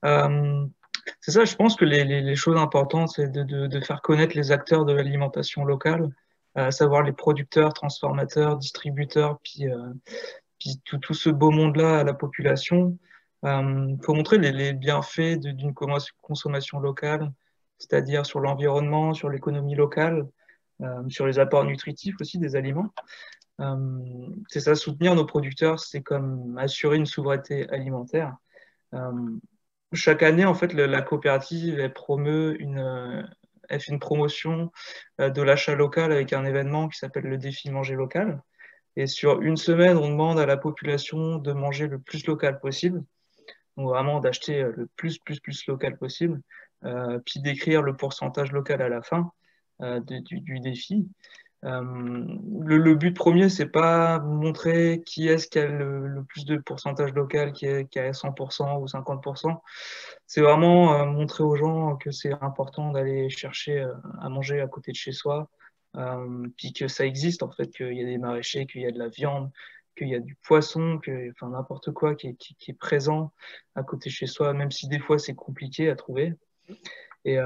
D: C'est ça, je pense que les choses importantes, c'est de faire connaître les acteurs de l'alimentation locale, à savoir les producteurs, transformateurs, distributeurs, puis tout ce beau monde-là à la population. Faut montrer les bienfaits d'une consommation locale, c'est-à-dire sur l'environnement, sur l'économie locale, sur les apports nutritifs aussi des aliments. C'est ça, soutenir nos producteurs, c'est comme assurer une souveraineté alimentaire. Chaque année, en fait, la coopérative, elle fait une promotion de l'achat local avec un événement qui s'appelle le défi manger local. Et sur une semaine, on demande à la population de manger le plus local possible. Donc vraiment d'acheter le plus local possible, puis d'écrire le pourcentage local à la fin du défi. Le but premier, c'est pas montrer qui est-ce qui a le plus de pourcentage local, qui a 100% ou 50%. C'est vraiment montrer aux gens que c'est important d'aller chercher à manger à côté de chez soi, puis que ça existe en fait, qu'il y a des maraîchers, qu'il y a de la viande, qu'il y a du poisson, enfin n'importe quoi qui est présent à côté de chez soi, même si des fois c'est compliqué à trouver. Et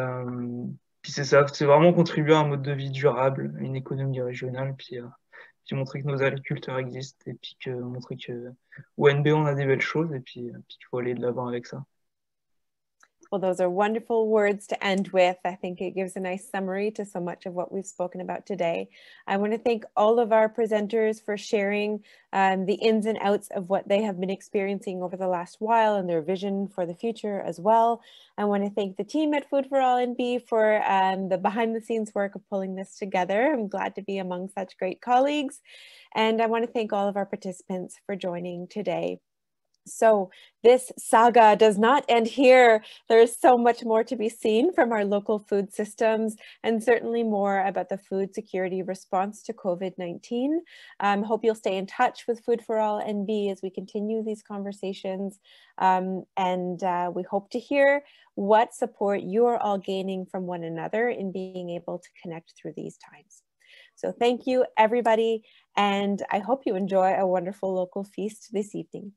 D: puis c'est ça, c'est vraiment contribuer à un mode de vie durable, une économie régionale, puis montrer que nos agriculteurs existent, et puis montrer qu'au NB on a des belles choses, et puis qu'il faut aller de l'avant avec ça.
A: Well, those are wonderful words to end with. I think it gives a nice summary to so much of what we've spoken about today. I want to thank all of our presenters for sharing the ins and outs of what they have been experiencing over the last while and their vision for the future as well. I want to thank the team at Food for All NB for the behind the scenes work of pulling this together. I'm glad to be among such great colleagues. And I want to thank all of our participants for joining today. So this saga does not end here. There is so much more to be seen from our local food systems, and certainly more about the food security response to COVID-19. Hope you'll stay in touch with Food for All NB as we continue these conversations. We hope to hear what support you're all gaining from one another in being able to connect through these times. So thank you, everybody, and I hope you enjoy a wonderful local feast this evening.